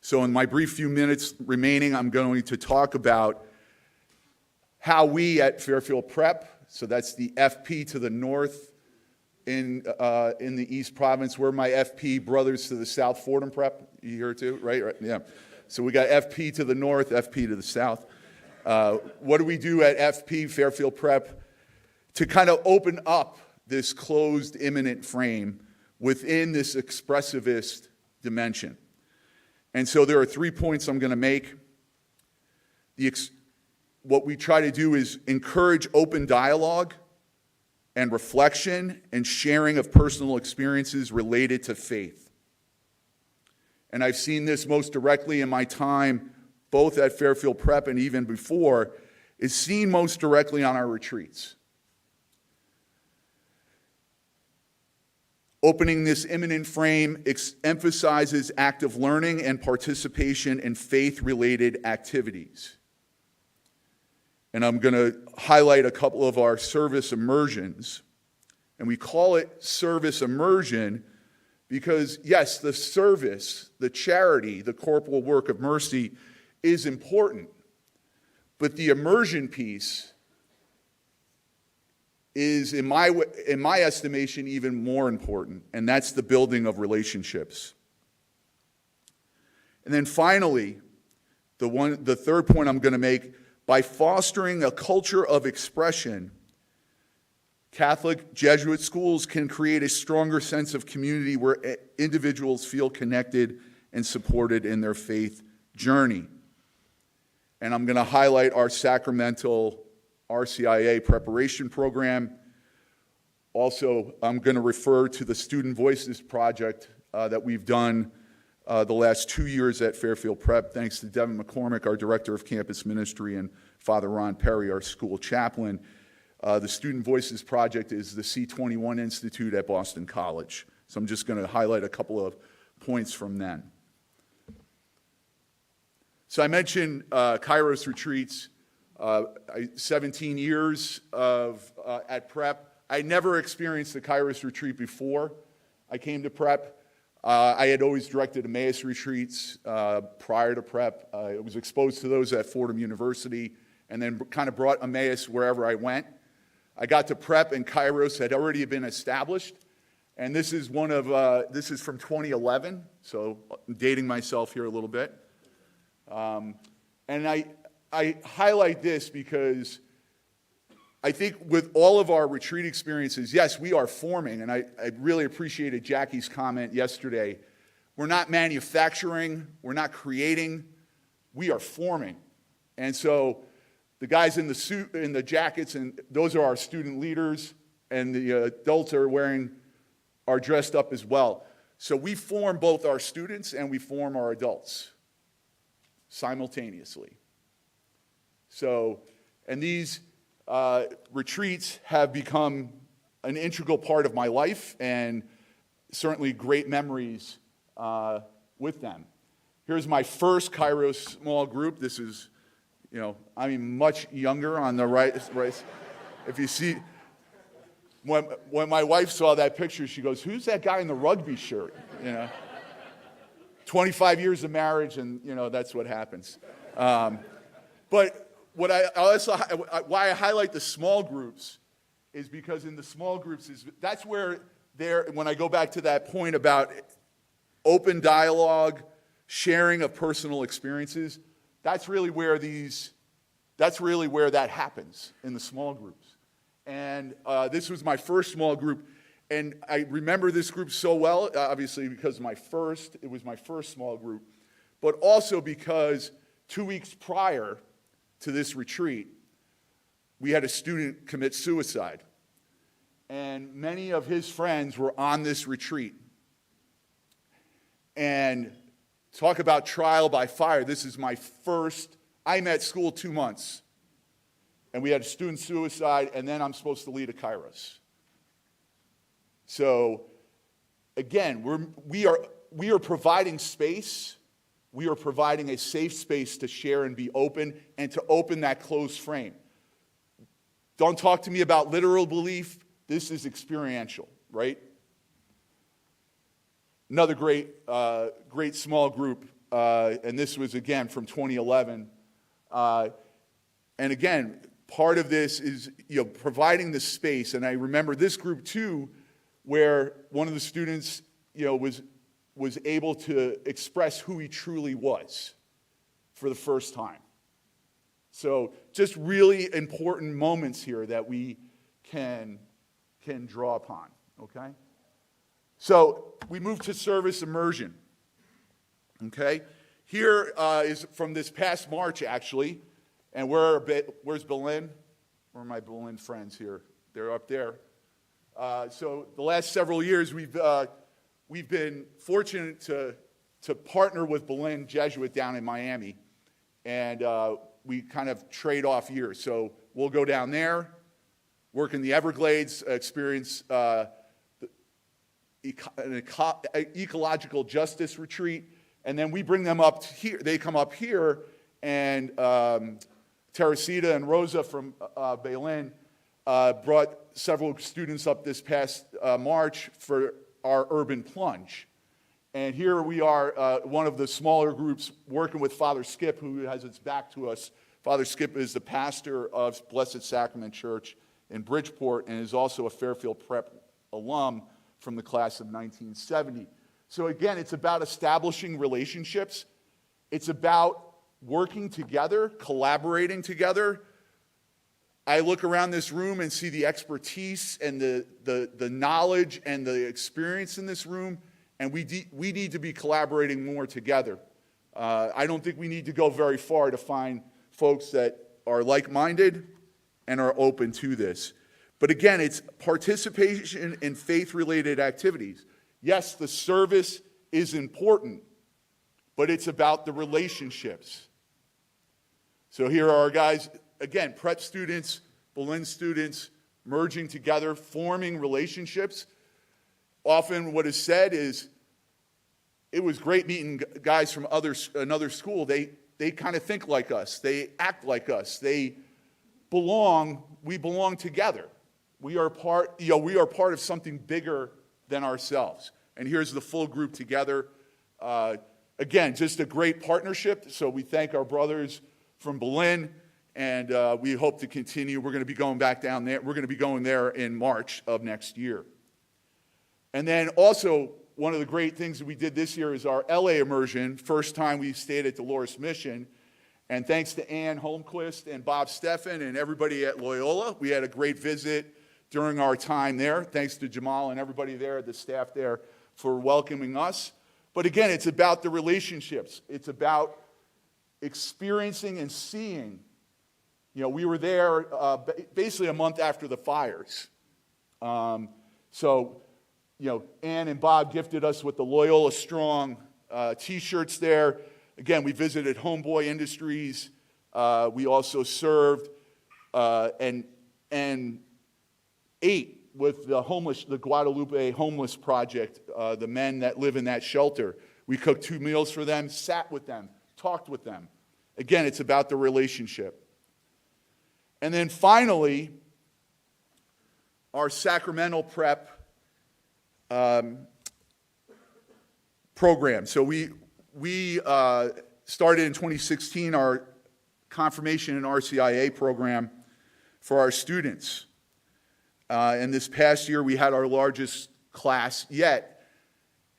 So in my brief few minutes remaining, I'm going to talk about how we at Fairfield Prep, so that's the FP to the north in the East Province, we're my FP brothers to the south, Fordham Prep, you hear it too, right? Yeah. So we got FP to the north, FP to the south. What do we do at FP, Fairfield Prep, to kind of open up this closed immanent frame? within this expressivist dimension. And so there are 3 points I'm going to make. What we try to do is encourage open dialogue and reflection and sharing of personal experiences related to faith. And I've seen this most directly in my time, both at Fairfield Prep and even before, is seen most directly on our retreats. Opening this imminent frame emphasizes active learning and participation in faith-related activities. And I'm going to highlight a couple of our service immersions. And we call it service immersion because, yes, the service, the charity, the corporal work of mercy is important. But the immersion piece is, in my estimation, even more important, and that's the building of relationships. And then finally, the third point I'm going to make, by fostering a culture of expression, Catholic Jesuit schools can create a stronger sense of community where individuals feel connected and supported in their faith journey. And I'm going to highlight our sacramental RCIA preparation program. Also, I'm going to refer to the Student Voices project that we've done the last 2 years at Fairfield Prep, thanks to Devin McCormick, our Director of Campus Ministry, and Father Ron Perry, our school chaplain. The Student Voices project is the C21 Institute at Boston College. So I'm just going to highlight a couple of points from then. So I mentioned Kairos retreats, 17 years at Prep. I never experienced a Kairos retreat before I came to Prep. I had always directed Emmaus retreats prior to Prep. I was exposed to those at Fordham University and then kind of brought Emmaus wherever I went. I got to Prep and Kairos had already been established. And this is this is from 2011, so I'm dating myself here a little bit. And I highlight this because I think with all of our retreat experiences, yes, we are forming, and I really appreciated Jackie's comment yesterday. We're not manufacturing, we're not creating, we are forming. And so the guys in the suit, in the jackets, and those are our student leaders, and the adults are dressed up as well. So we form both our students and we form our adults simultaneously. So, and these retreats have become an integral part of my life and certainly great memories with them. Here's my first Kairos small group. This is, I'm much younger on the right. If you see, when my wife saw that picture, she goes, "Who's that guy in the rugby shirt?" 25 years of marriage, and that's what happens. But what why I highlight the small groups is because in the small groups that's where when I go back to that point about open dialogue, sharing of personal experiences, that's really where that happens in the small groups. And this was my first small group, and I remember this group so well, obviously because it was my first small group, but also because 2 weeks prior to this retreat, we had a student commit suicide. And many of his friends were on this retreat. And talk about trial by fire. This is my first, I'm at school 2 months. And we had a student suicide, and then I'm supposed to lead a Kairos. So, again, we are providing space. We are providing a safe space to share and be open and to open that closed frame. Don't talk to me about literal belief. This is experiential, right? Another great small group, and this was, again, from 2011. And again, part of this is providing the space. And I remember this group, too, where one of the students was able to express who he truly was for the first time. So just really important moments here that we can draw upon, okay? So we move to service immersion. Okay? Here is from this past March, actually. And where's Berlin? Where are my Berlin friends here? They're up there. So the last several years, we've been fortunate to partner with Berlin Jesuit down in Miami. And we kind of trade off years. So we'll go down there, work in the Everglades, experience an ecological justice retreat, and then we bring them up here. They come up here, and Teresita and Rosa from Berlin brought several students up this past March for our urban plunge. And here we are, one of the smaller groups working with Father Skip, who has its back to us. Father Skip is the pastor of Blessed Sacrament Church in Bridgeport and is also a Fairfield Prep alum from the class of 1970. So again, it's about establishing relationships. It's about working together, collaborating together. I look around this room and see the expertise and the knowledge and the experience in this room, and we need to be collaborating more together. I don't think we need to go very far to find folks that are like-minded and are open to this. But again, it's participation in faith-related activities. Yes, the service is important, but it's about the relationships. So here are our guys, again, prep students, Berlin students, merging together, forming relationships. Often what is said is, it was great meeting guys from another school. They kind of think like us. They act like us. They belong. We belong together. We are part of something bigger than ourselves. And here's the full group together. Again, just a great partnership. So we thank our brothers from Berlin, and we hope to continue. We're going to be going back down there. We're going to be going there in March of next year. And then also, one of the great things that we did this year is our LA immersion. First time we stayed at Dolores Mission. And thanks to Ann Holmquist and Bob Steffen and everybody at Loyola, we had a great visit during our time there. Thanks to Jamal and everybody there, the staff there, for welcoming us. But again, it's about the relationships. It's about experiencing and seeing. You know, we were there basically a month after the fires. So, you know, Ann and Bob gifted us with the Loyola Strong T-shirts there. Again, we visited Homeboy Industries. We also served and ate with the Guadalupe Homeless Project, the men that live in that shelter. We cooked 2 meals for them, sat with them, talked with them. Again, it's about the relationship. And then finally, our sacramental prep program. So we started in 2016 our confirmation and RCIA program for our students. And this past year, we had our largest class yet.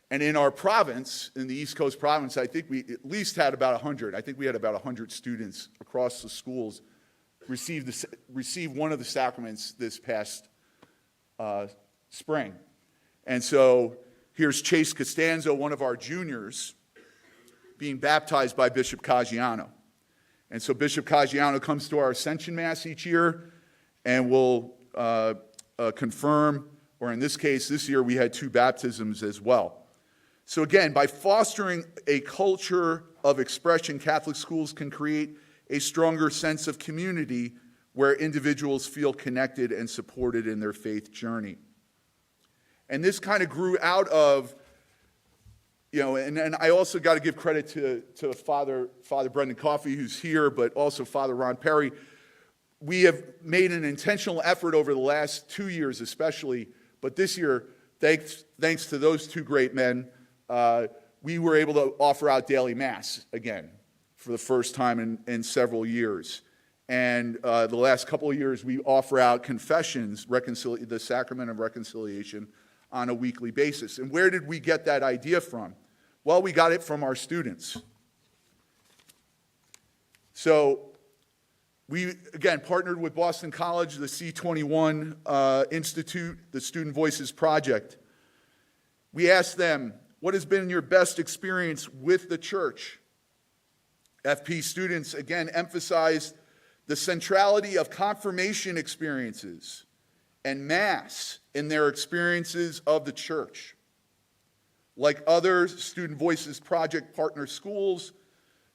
And in our province, in the East Coast province, I think we at least had about 100. I think we had about 100 students across the schools receive one of the sacraments this past spring. And so here's Chase Costanzo, one of our juniors, being baptized by Bishop Caggiano. And so Bishop Caggiano comes to our Ascension Mass each year and will confirm, or in this case, this year we had 2 baptisms as well. So again, by fostering a culture of expression, Catholic schools can create a stronger sense of community where individuals feel connected and supported in their faith journey. And this kind of grew out of, you know, and I also got to give credit to Father Brendan Coffey, who's here, but also Father Ron Perry. We have made an intentional effort over the last 2 years especially, but this year, thanks to those 2 great men, we were able to offer out daily Mass again for the first time in several years. And the last couple of years, we offer out confessions, the sacrament of reconciliation, on a weekly basis. And where did we get that idea from? Well, we got it from our students. So we, again, partnered with Boston College, the C21 Institute, the Student Voices Project. We asked them, what has been your best experience with the church? FP students again emphasized the centrality of confirmation experiences and Mass in their experiences of the church. Like other Student Voices Project partner schools,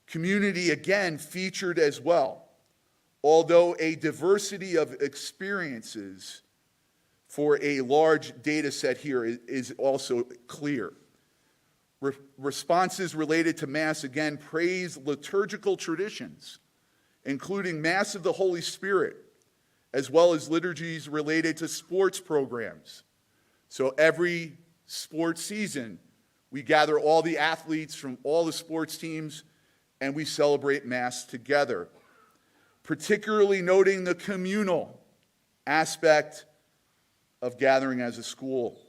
community again featured as well, although a diversity of experiences for a large data set here is also clear. Responses related to Mass again praise liturgical traditions, including Mass of the Holy Spirit, as well as liturgies related to sports programs. So every sports season, we gather all the athletes from all the sports teams and we celebrate Mass together, particularly noting the communal aspect of gathering as a school.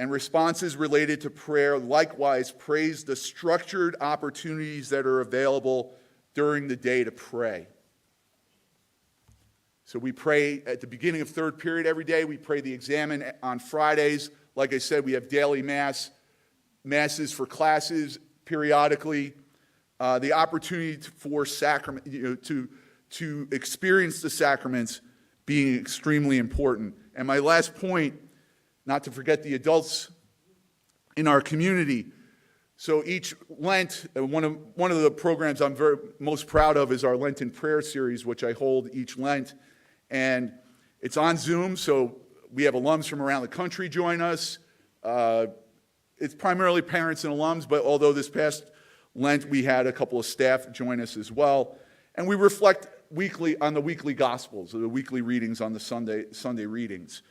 And responses related to prayer likewise praise the structured opportunities that are available during the day to pray. So we pray at the beginning of third period every day. We pray the examen on Fridays. Like I said, we have daily masses for classes periodically. The opportunity for sacrament, to experience the sacraments being extremely important. And my last point, not to forget the adults in our community. So each Lent, one of the programs I'm most proud of is our Lenten prayer series, which I hold each Lent. And it's on Zoom, so we have alums from around the country join us. It's primarily parents and alums, but although this past Lent we had a couple of staff join us as well. And we reflect weekly on the weekly Gospels, the weekly readings on the Sunday readings.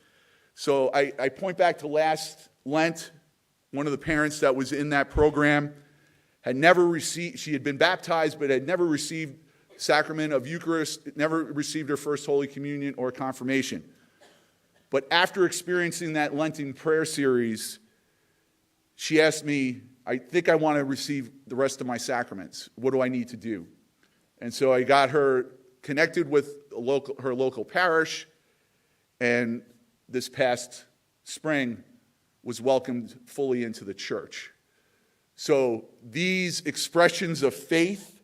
So I point back to last Lent. One of the parents that was in that program she had been baptized, but had never received sacrament of Eucharist, never received her first Holy Communion or confirmation. But after experiencing that Lenten prayer series, she asked me, I think I want to receive the rest of my sacraments. What do I need to do? And so I got her connected with her local parish, and this past spring was welcomed fully into the church. So these expressions of faith,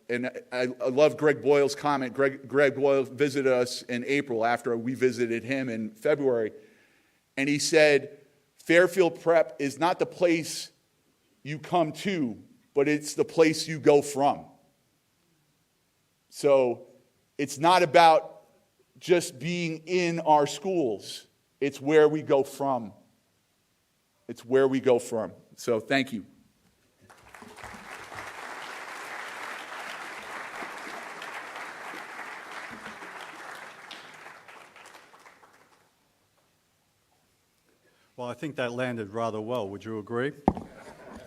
and I love Greg Boyle's comment. Greg Boyle visited us in April after we visited him in February. And he said, Fairfield Prep is not the place you come to, but it's the place you go from. So it's not about just being in our schools. It's where we go from. It's where we go from. So thank you. Well, I think that landed rather well. Would you agree?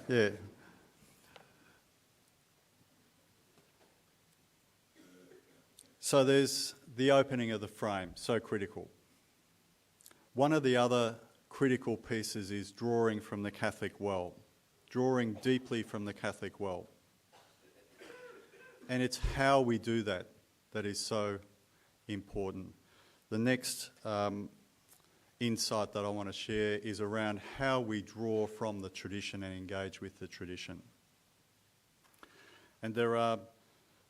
Yeah. So there's the opening of the frame, so critical. One of the other critical pieces is drawing from the Catholic well, drawing deeply from the Catholic well. And it's how we do that that is so important. The next insight that I want to share is around how we draw from the tradition and engage with the tradition. And there are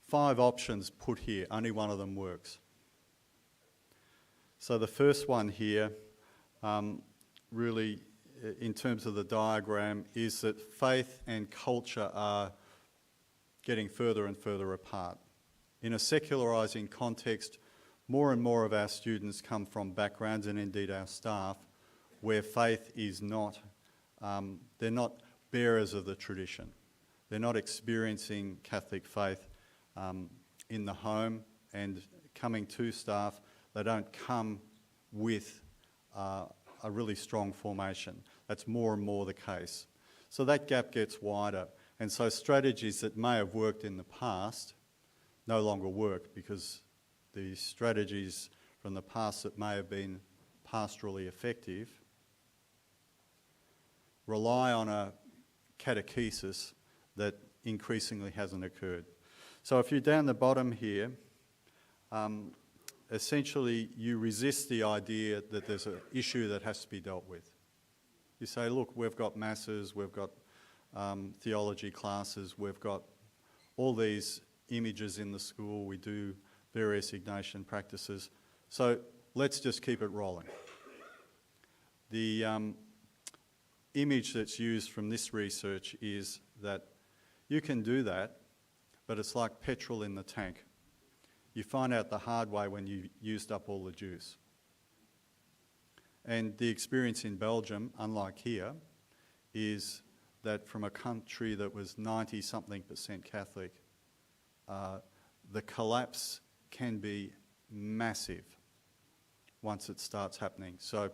5 options put here. Only one of them works. So the first one here, really in terms of the diagram, is that faith and culture are getting further and further apart. In a secularizing context, more and more of our students come from backgrounds, and indeed our staff, where faith is not, they're not bearers of the tradition. They're not experiencing Catholic faith in the home, and coming to staff, they don't come with a really strong formation. That's more and more the case. So that gap gets wider. And so strategies that may have worked in the past no longer work, because the strategies from the past that may have been pastorally effective rely on a catechesis that increasingly hasn't occurred. So if you're down the bottom here, essentially you resist the idea that there's an issue that has to be dealt with. You say, look, we've got masses, we've got theology classes, we've got all these images in the school, we do various Ignatian practices, so let's just keep it rolling. The image that's used from this research is that you can do that, but it's like petrol in the tank. You find out the hard way when you've used up all the juice. And the experience in Belgium, unlike here, is that from a country that was 90-something% Catholic, the collapse can be massive once it starts happening. So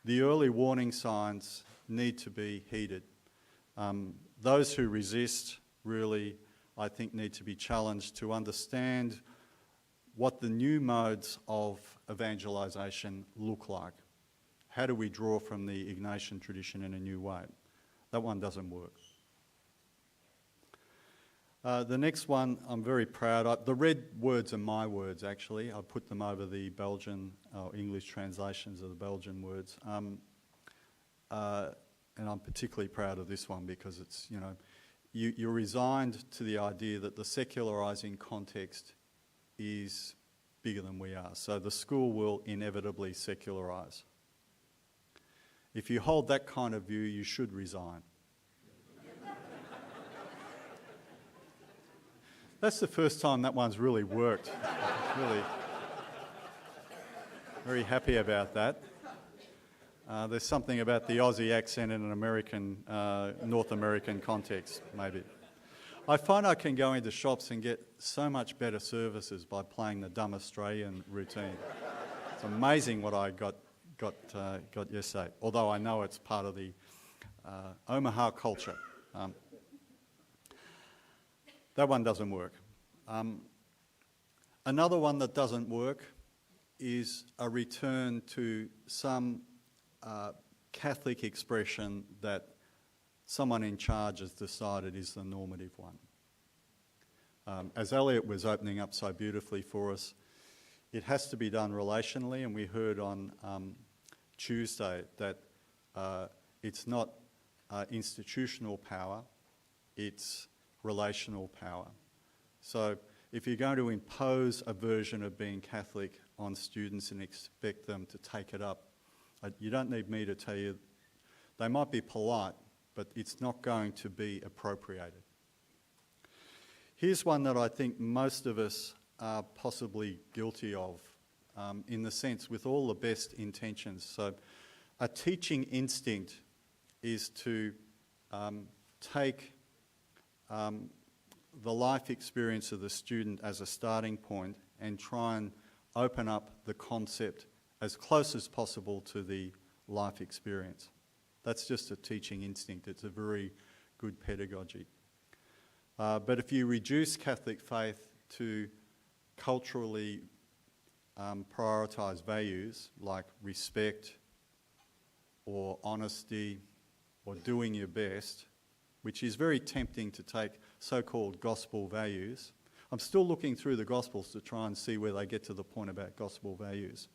the early warning signs need to be heeded. Those who resist really, I think, need to be challenged to understand what the new modes of evangelisation look like. How do we draw from the Ignatian tradition in a new way? That one doesn't work. The next one I'm very proud of. The red words are my words, actually. I put them over the Belgian, English translations of the Belgian words. And I'm particularly proud of this one because it's, you know, you're resigned to the idea that the secularizing context is bigger than we are. So the school will inevitably secularize. If you hold that kind of view, you should resign. That's the first time that one's really worked. Really very happy about that. There's something about the Aussie accent in an American, North American context, maybe. I find I can go into shops and get so much better services by playing the dumb Australian routine. It's amazing what I got yesterday, although I know it's part of the Omaha culture. That one doesn't work. Another one that doesn't work is a return to some Catholic expression that someone in charge has decided is the normative one. As Elliott was opening up so beautifully for us, it has to be done relationally, and we heard on Tuesday that it's not institutional power, it's relational power. So if you're going to impose a version of being Catholic on students and expect them to take it up, you don't need me to tell you, they might be polite, but it's not going to be appropriated. Here's one that I think most of us are possibly guilty of, in the sense with all the best intentions. So a teaching instinct is to take the life experience of the student as a starting point and try and open up the concept as close as possible to the life experience. That's just a teaching instinct. It's a very good pedagogy. But if you reduce Catholic faith to culturally prioritise values like respect or honesty or doing your best, which is very tempting to take so-called gospel values. I'm still looking through the Gospels to try and see where they get to the point about gospel values.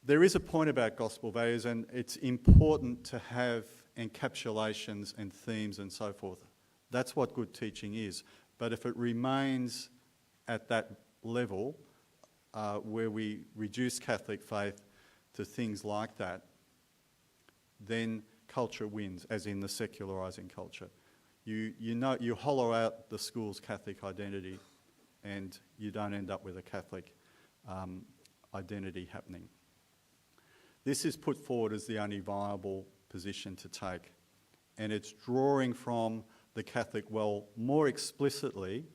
There is a point about gospel values, and it's important to have encapsulations and themes and so forth. That's what good teaching is. But if it remains at that level where we reduce Catholic faith to things like that, then culture wins, as in the secularizing culture. You hollow out the school's Catholic identity and you don't end up with a Catholic identity happening. This is put forward as the only viable position to take, and it's drawing from the Catholic well more explicitly,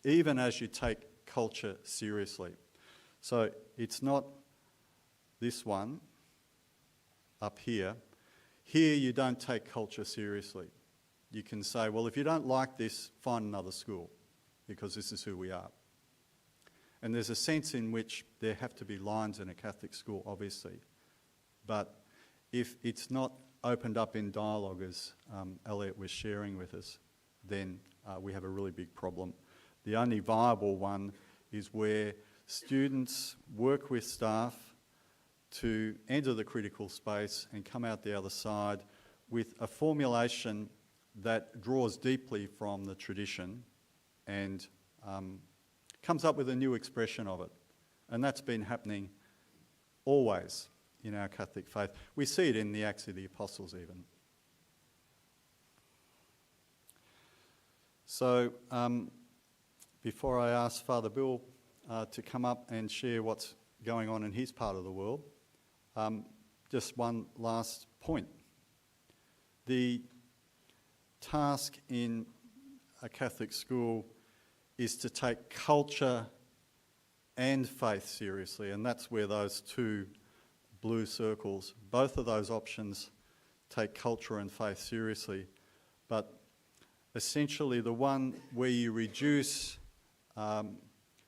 even as you take culture seriously. So it's not this one up here. Here you don't take culture seriously. You can say, well, if you don't like this, find another school, because this is who we are. And there's a sense in which there have to be lines in a Catholic school, obviously. But if it's not opened up in dialogue, as Elliott was sharing with us, then we have a really big problem. The only viable one is where students work with staff to enter the critical space and come out the other side with a formulation that draws deeply from the tradition and comes up with a new expression of it. And that's been happening always in our Catholic faith. We see it in the Acts of the Apostles even. So before I ask Father Bill to come up and share what's going on in his part of the world, just one last point. The task in a Catholic school is to take culture and faith seriously, and that's where those two blue circles, both of those options take culture and faith seriously, but essentially the one where you reduce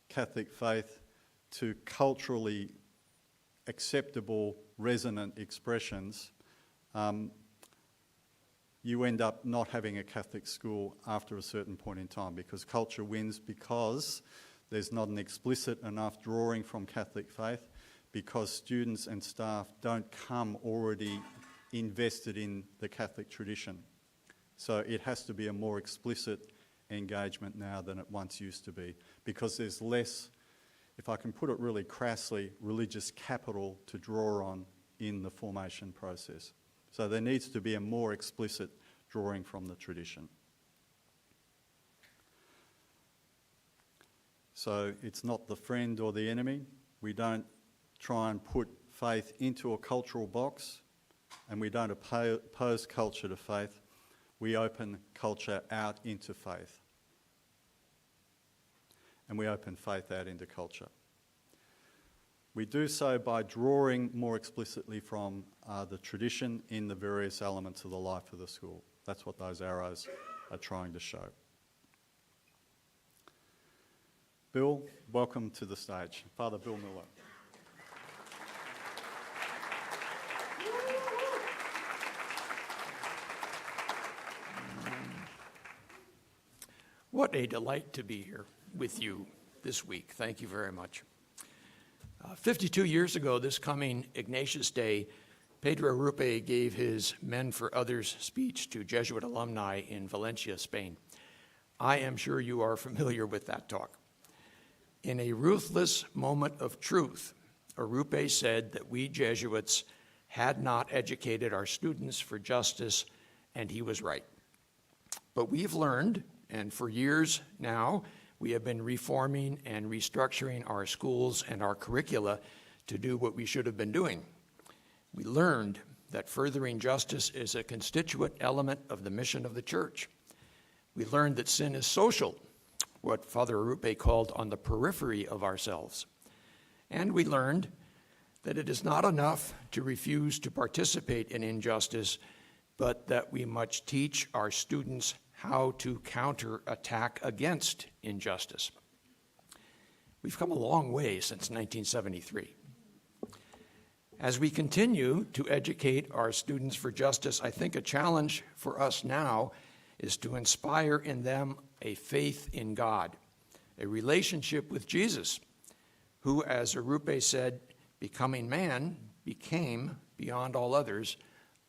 Catholic faith to culturally acceptable, resonant expressions, you end up not having a Catholic school after a certain point in time, because culture wins, because there's not an explicit enough drawing from Catholic faith, because students and staff don't come already invested in the Catholic tradition. So it has to be a more explicit engagement now than it once used to be, because there's less, if I can put it really crassly, religious capital to draw on in the formation process. So there needs to be a more explicit drawing from the tradition. So it's not the friend or the enemy. We don't try and put faith into a cultural box, and we don't oppose culture to faith. We open culture out into faith. And we open faith out into culture. We do so by drawing more explicitly from the tradition in the various elements of the life of the school. That's what those arrows are trying to show. Bill, welcome to the stage. Father Bill Muller. What a delight to be here with you this week. Thank you very much. 52 years ago, this coming Ignatius Day, Pedro Arrupe gave his Men for Others speech to Jesuit alumni in Valencia, Spain. I am sure you are familiar with that talk. In a ruthless moment of truth, Arrupe said that we Jesuits had not educated our students for justice, and he was right. But we've learned, and for years now, we have been reforming and restructuring our schools and our curricula to do what we should have been doing. We learned that furthering justice is a constituent element of the mission of the church. We learned that sin is social, what Father Arrupe called on the periphery of ourselves. And we learned that it is not enough to refuse to participate in injustice, but that we must teach our students how to counterattack against injustice. We've come a long way since 1973. As we continue to educate our students for justice, I think a challenge for us now is to inspire in them a faith in God, a relationship with Jesus, who, as Arrupe said, becoming man, became, beyond all others,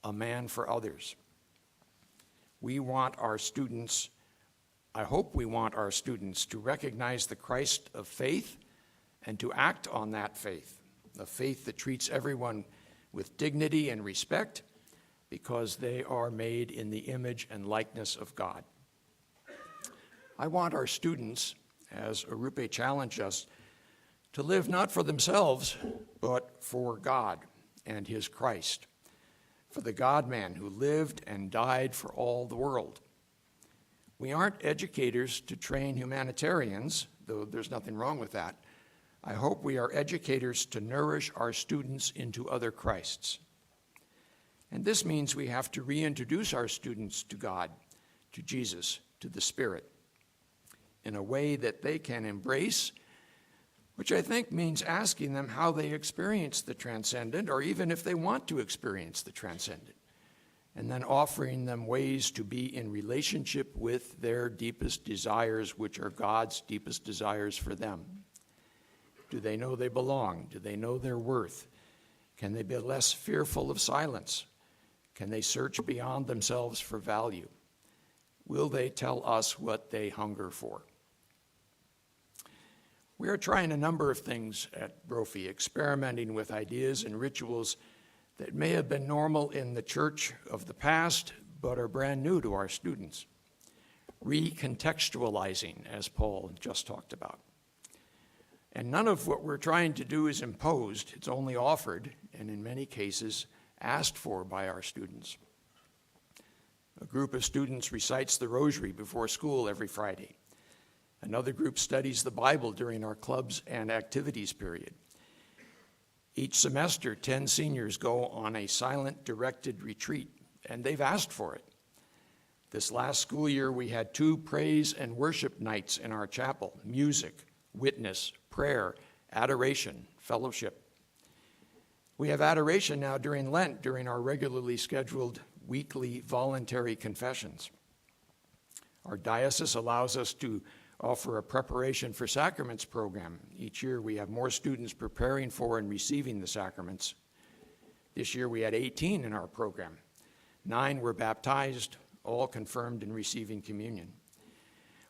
a man for others. We want our students, I hope we want our students to recognize the Christ of faith and to act on that faith, a faith that treats everyone with dignity and respect because they are made in the image and likeness of God. I want our students, as Arrupe challenged us, to live not for themselves, but for God and his Christ, for the God-man who lived and died for all the world. We aren't educators to train humanitarians, though there's nothing wrong with that. I hope we are educators to nourish our students into other Christs. And this means we have to reintroduce our students to God, to Jesus, to the Spirit, in a way that they can embrace, which I think means asking them how they experience the transcendent, or even if they want to experience the transcendent. and then offering them ways to be in relationship with their deepest desires, which are God's deepest desires for them. Do they know they belong? Do they know their worth? Can they be less fearful of silence? Can they search beyond themselves for value? Will they tell us what they hunger for? We are trying a number of things at Brophy, experimenting with ideas and rituals that may have been normal in the church of the past, but are brand new to our students. Recontextualizing, as Paul just talked about. And none of what we're trying to do is imposed. It's only offered, and in many cases, asked for by our students. A group of students recites the rosary before school every Friday. Another group studies the Bible during our clubs and activities period. Each semester, 10 seniors go on a silent, directed retreat, and they've asked for it. This last school year, we had 2 praise and worship nights in our chapel: music, witness, prayer, adoration, fellowship. We have adoration now during Lent, during our regularly scheduled weekly voluntary confessions. Our diocese allows us to offer a preparation for sacraments program. Each year we have more students preparing for and receiving the sacraments. This year we had 18 in our program. 9 were baptized, all confirmed in receiving communion.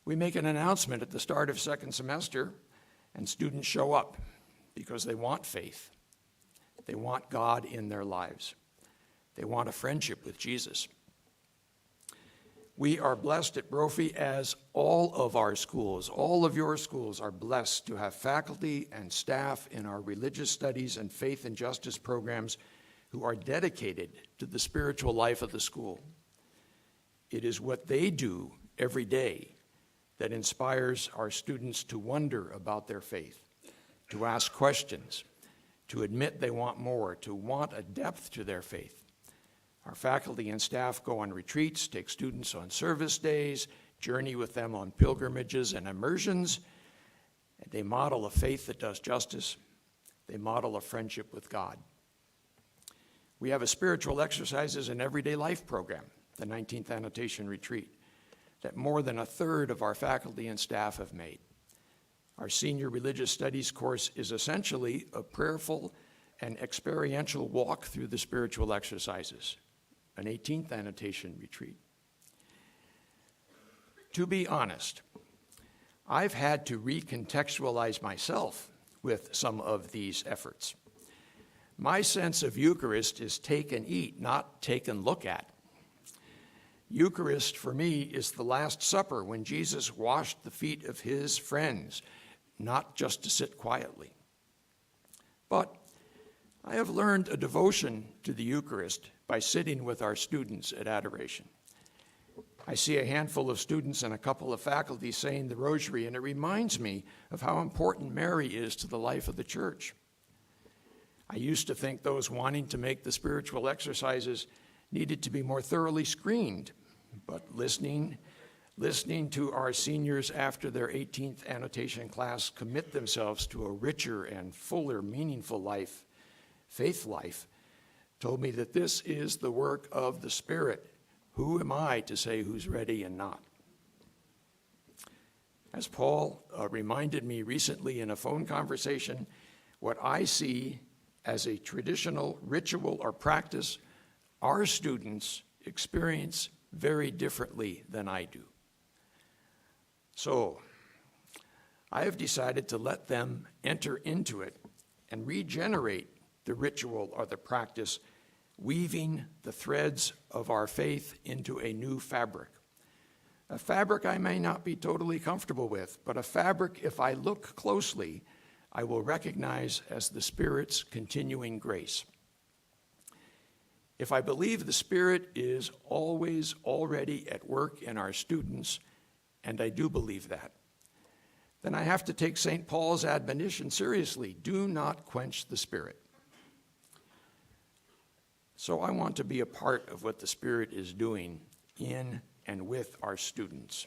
We make an announcement at the start of second semester, and students show up because they want faith. They want God in their lives. They want a friendship with Jesus. We are blessed at Brophy, as all of our schools, all of your schools are blessed to have faculty and staff in our religious studies and faith and justice programs who are dedicated to the spiritual life of the school. It is what they do every day that inspires our students to wonder about their faith, to ask questions, to admit they want more, to want a depth to their faith. Our faculty and staff go on retreats, take students on service days, journey with them on pilgrimages and immersions. They model a faith that does justice. They model a friendship with God. We have a spiritual exercises and everyday life program, the 19th Annotation Retreat, that more than 1/3 of our faculty and staff have made. Our senior religious studies course is essentially a prayerful and experiential walk through the spiritual exercises, an 18th Annotation Retreat. To be honest, I've had to recontextualize myself with some of these efforts. My sense of Eucharist is take and eat, not take and look at. Eucharist for me is the Last Supper, when Jesus washed the feet of his friends, not just to sit quietly. But I have learned a devotion to the Eucharist by sitting with our students at adoration. I see a handful of students and a couple of faculty saying the rosary, and it reminds me of how important Mary is to the life of the church. I used to think those wanting to make the spiritual exercises needed to be more thoroughly screened, but listening to our seniors after their 18th annotation class commit themselves to a richer and fuller, meaningful life, faith life, told me that this is the work of the Spirit. Who am I to say who's ready and not? As Paul reminded me recently in a phone conversation, what I see as a traditional ritual or practice, our students experience very differently than I do. So I have decided to let them enter into it and regenerate the ritual or the practice, weaving the threads of our faith into a new fabric. A fabric I may not be totally comfortable with, but a fabric, if I look closely, I will recognize as the Spirit's continuing grace. If I believe the Spirit is always already at work in our students, and I do believe that, then I have to take St. Paul's admonition seriously: do not quench the Spirit. So I want to be a part of what the Spirit is doing in and with our students.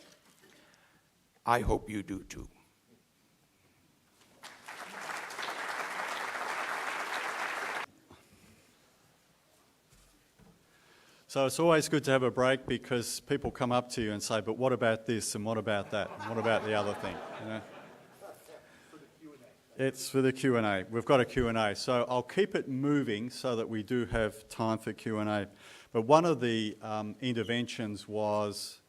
I hope you do too. So it's always good to have a break because people come up to you and say, but what about this and what about that and what about the other thing? You know? It's for the Q&A. We've got a Q&A. So I'll keep it moving so that we do have time for Q&A. But one of the interventions was,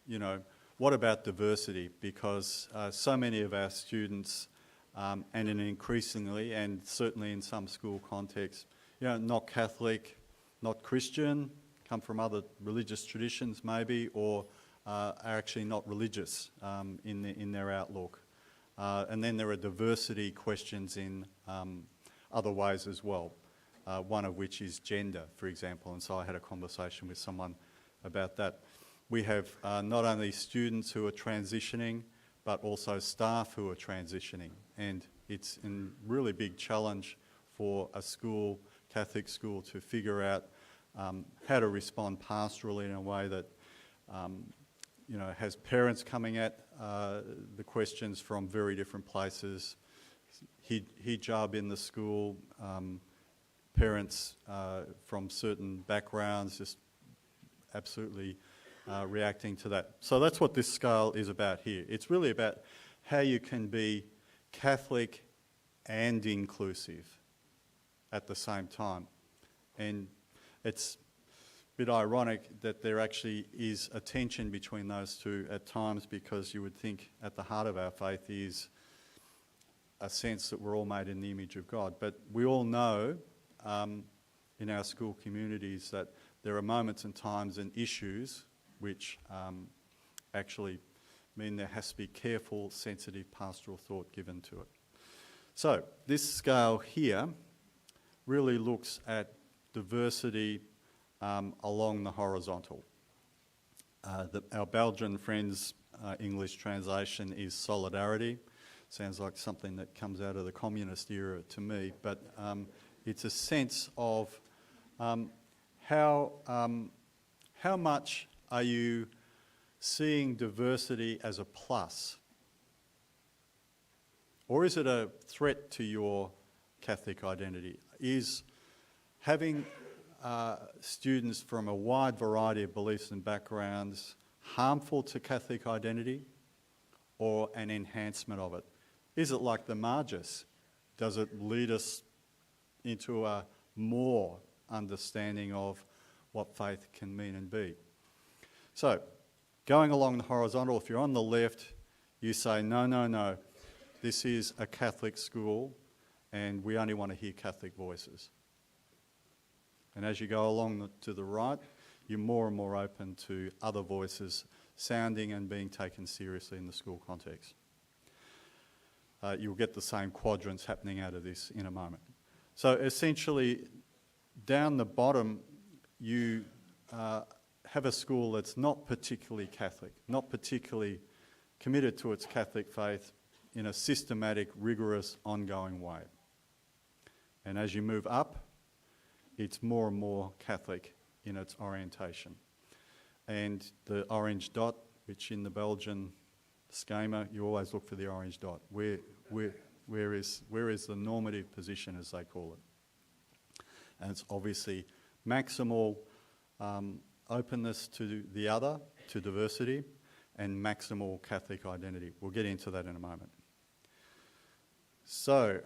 what about diversity? Because so many of our students, and increasingly, and certainly in some school contexts, not Catholic, not Christian, come from other religious traditions maybe, or are actually not religious in their outlook. And then there are diversity questions in other ways as well, one of which is gender, for example. And so I had a conversation with someone about that. We have not only students who are transitioning, but also staff who are transitioning. And it's a really big challenge for a school, Catholic school, to figure out how to respond pastorally in a way that has parents coming at the questions from very different places, hijab in the school, parents from certain backgrounds just absolutely reacting to that. So that's what this scale is about here. It's really about how you can be Catholic and inclusive at the same time. And it's a bit ironic that there actually is a tension between those two at times, because you would think at the heart of our faith is a sense that we're all made in the image of God. But we all know in our school communities that there are moments and times and issues which actually mean there has to be careful, sensitive pastoral thought given to it. So this scale here really looks at diversity along the horizontal. Our Belgian friends' English translation is solidarity. Sounds like something that comes out of the communist era to me, but it's a sense of how much are you seeing diversity as a plus? Or is it a threat to your Catholic identity? Is having students from a wide variety of beliefs and backgrounds harmful to Catholic identity, or an enhancement of it? Is it like the Margis? Does it lead us into a more understanding of what faith can mean and be? So, going along the horizontal, if you're on the left, you say, no, this is a Catholic school and we only want to hear Catholic voices. And as you go along to the right, you're more and more open to other voices sounding and being taken seriously in the school context. You'll get the same quadrants happening out of this in a moment. So essentially, down the bottom, you have a school that's not particularly Catholic, not particularly committed to its Catholic faith in a systematic, rigorous, ongoing way. And as you move up, it's more and more Catholic in its orientation. And the orange dot, which in the Belgian schema, you always look for the orange dot. Where is the normative position, as they call it? And it's obviously maximal openness to the other, to diversity, and maximal Catholic identity. We'll get into that in a moment. So,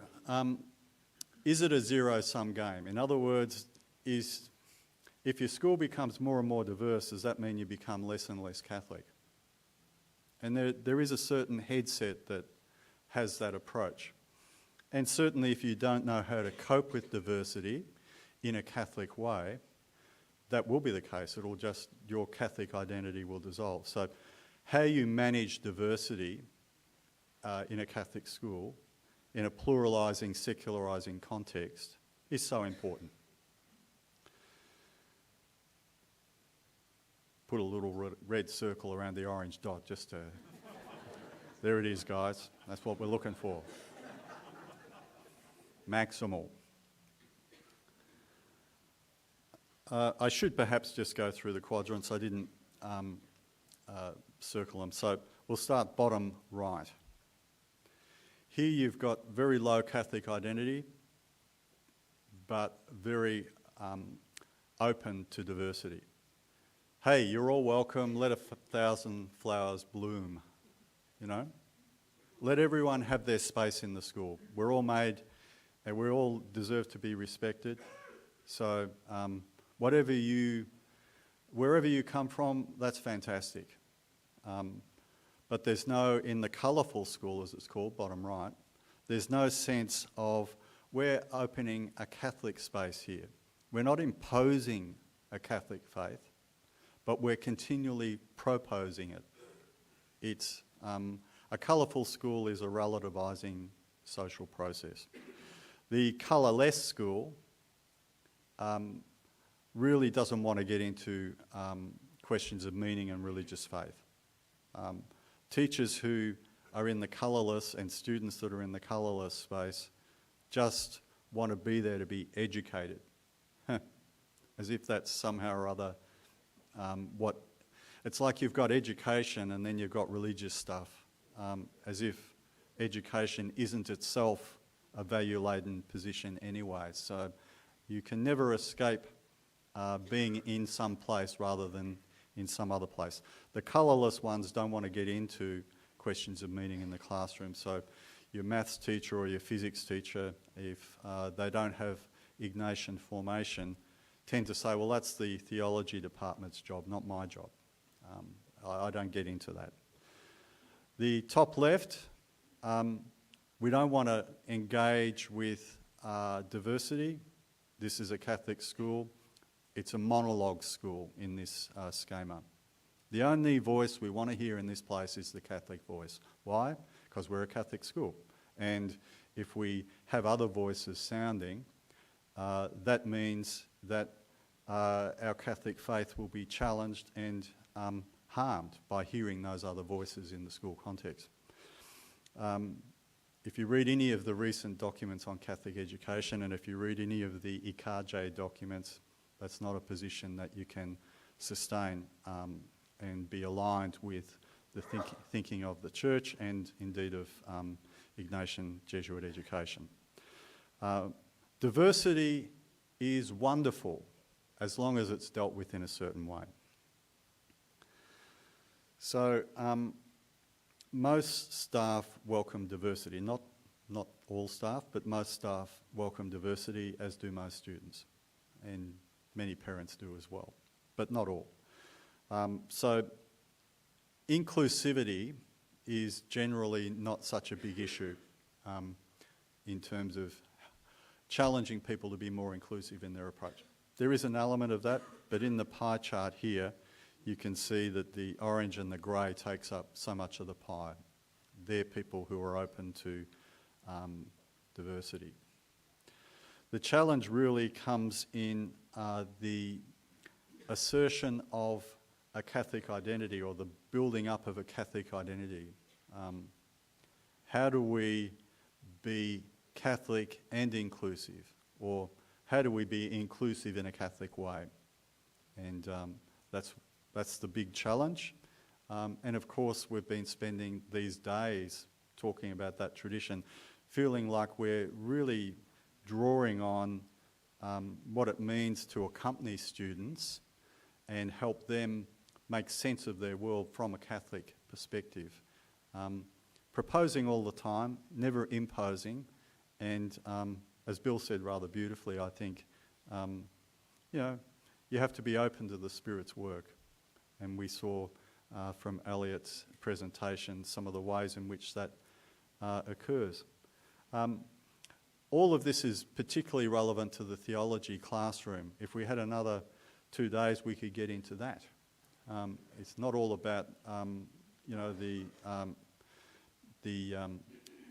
is it a zero-sum game? In other words, if your school becomes more and more diverse, does that mean you become less and less Catholic? And there is a certain headset that has that approach. And certainly if you don't know how to cope with diversity in a Catholic way, that will be the case. Your Catholic identity will dissolve. So how you manage diversity in a Catholic school, in a pluralising, secularising context, is so important. Put a little red circle around the orange dot just to... There it is, guys. That's what we're looking for. Maximal. I should perhaps just go through the quadrants. I didn't circle them. So we'll start bottom right. Here you've got very low Catholic identity, but very open to diversity. hey, you're all welcome, let 1,000 flowers bloom, you know? Let everyone have their space in the school. We're all made and we all deserve to be respected. So wherever you come from, that's fantastic. But there's no, in the colourful school as it's called, bottom right, there's no sense of we're opening a Catholic space here. We're not imposing a Catholic faith, but we're continually proposing it. It's a colourful school is a relativising social process. The colourless school really doesn't want to get into questions of meaning and religious faith. Teachers who are in the colourless and students that are in the colourless space just want to be there to be educated. As if that's somehow or other what... It's like you've got education and then you've got religious stuff, as if education isn't itself a value-laden position anyway. So you can never escape being in some place rather than in some other place. The colourless ones don't want to get into questions of meaning in the classroom. So your maths teacher or your physics teacher, if they don't have Ignatian formation, tend to say, well, that's the theology department's job, not my job. I don't get into that. The top left, we don't want to engage with diversity. This is a Catholic school. It's a monologue school in this schema. The only voice we want to hear in this place is the Catholic voice. Why? Because we're a Catholic school. And if we have other voices sounding, that means that our Catholic faith will be challenged and harmed by hearing those other voices in the school context. If you read any of the recent documents on Catholic education, and if you read any of the ICAJ documents, that's not a position that you can sustain and be aligned with the thinking of the Church and indeed of Ignatian Jesuit education. Diversity is wonderful as long as it's dealt with in a certain way. So most staff welcome diversity, not all staff, but most staff welcome diversity, as do most students, and many parents do as well, but not all. So inclusivity is generally not such a big issue in terms of challenging people to be more inclusive in their approach. There is an element of that, but in the pie chart here, you can see that the orange and the grey takes up so much of the pie. They're people who are open to diversity. The challenge really comes in the assertion of a Catholic identity or the building up of a Catholic identity. How do we be Catholic and inclusive? Or how do we be inclusive in a Catholic way? And that's the big challenge. And of course, we've been spending these days talking about that tradition, feeling like we're really drawing on what it means to accompany students and help them make sense of their world from a Catholic perspective. Proposing all the time, never imposing, and as Bill said rather beautifully, I think, you have to be open to the Spirit's work. And we saw from Elliott's presentation some of the ways in which that occurs. All of this is particularly relevant to the theology classroom. If we had another 2 days, we could get into that. It's not all about, the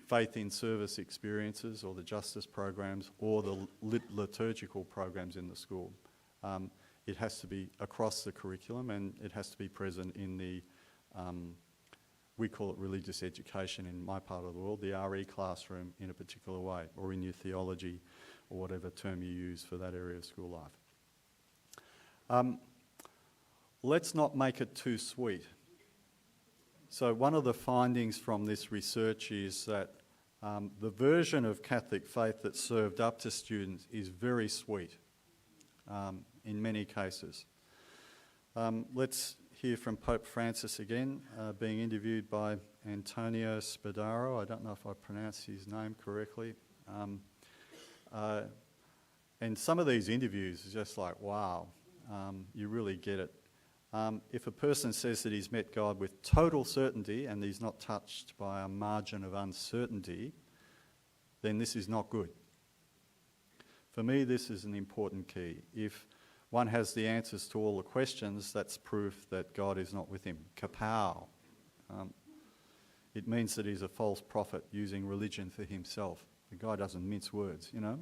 faith in service experiences or the justice programs or the liturgical programs in the school. It has to be across the curriculum and it has to be present in the, we call it religious education in my part of the world, the RE classroom in a particular way, or in your theology or whatever term you use for that area of school life. Let's not make it too sweet. So one of the findings from this research is that the version of Catholic faith that's served up to students is very sweet in many cases. Let's hear from Pope Francis again, being interviewed by Antonio Spadaro. I don't know if I pronounced his name correctly. And some of these interviews are just like, wow, you really get it. If a person says that he's met God with total certainty and he's not touched by a margin of uncertainty, then this is not good. For me, this is an important key. If one has the answers to all the questions, that's proof that God is not with him. Kapow. It means that he's a false prophet using religion for himself. The guy doesn't mince words, you know.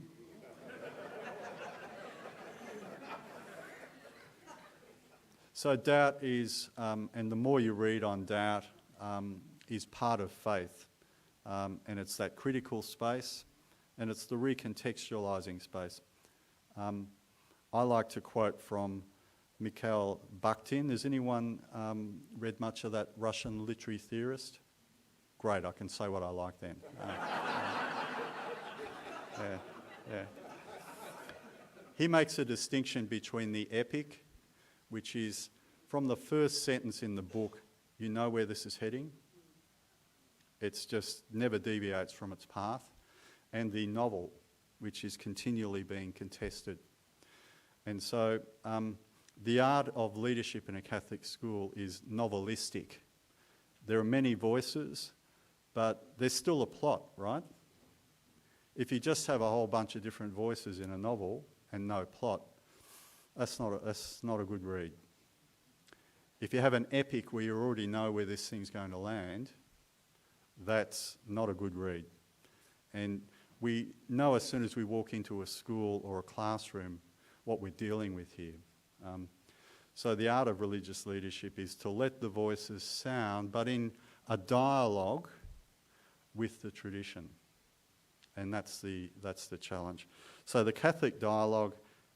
So doubt is, and the more you read on doubt, is part of faith. And it's that critical space, and it's the recontextualizing space. I like to quote from Mikhail Bakhtin. Has anyone read much of that Russian literary theorist? Great, I can say what I like then. Yeah. He makes a distinction between the epic, which is from the first sentence in the book, you know where this is heading. It's just never deviates from its path. And the novel, which is continually being contested. And so the art of leadership in a Catholic school is novelistic. There are many voices, but there's still a plot, right? If you just have a whole bunch of different voices in a novel and no plot, that's not a good read. If you have an epic where you already know where this thing's going to land, that's not a good read. And we know as soon as we walk into a school or a classroom what we're dealing with here. So the art of religious leadership is to let the voices sound, but in a dialogue with the tradition. And that's the challenge. So the Catholic dialogue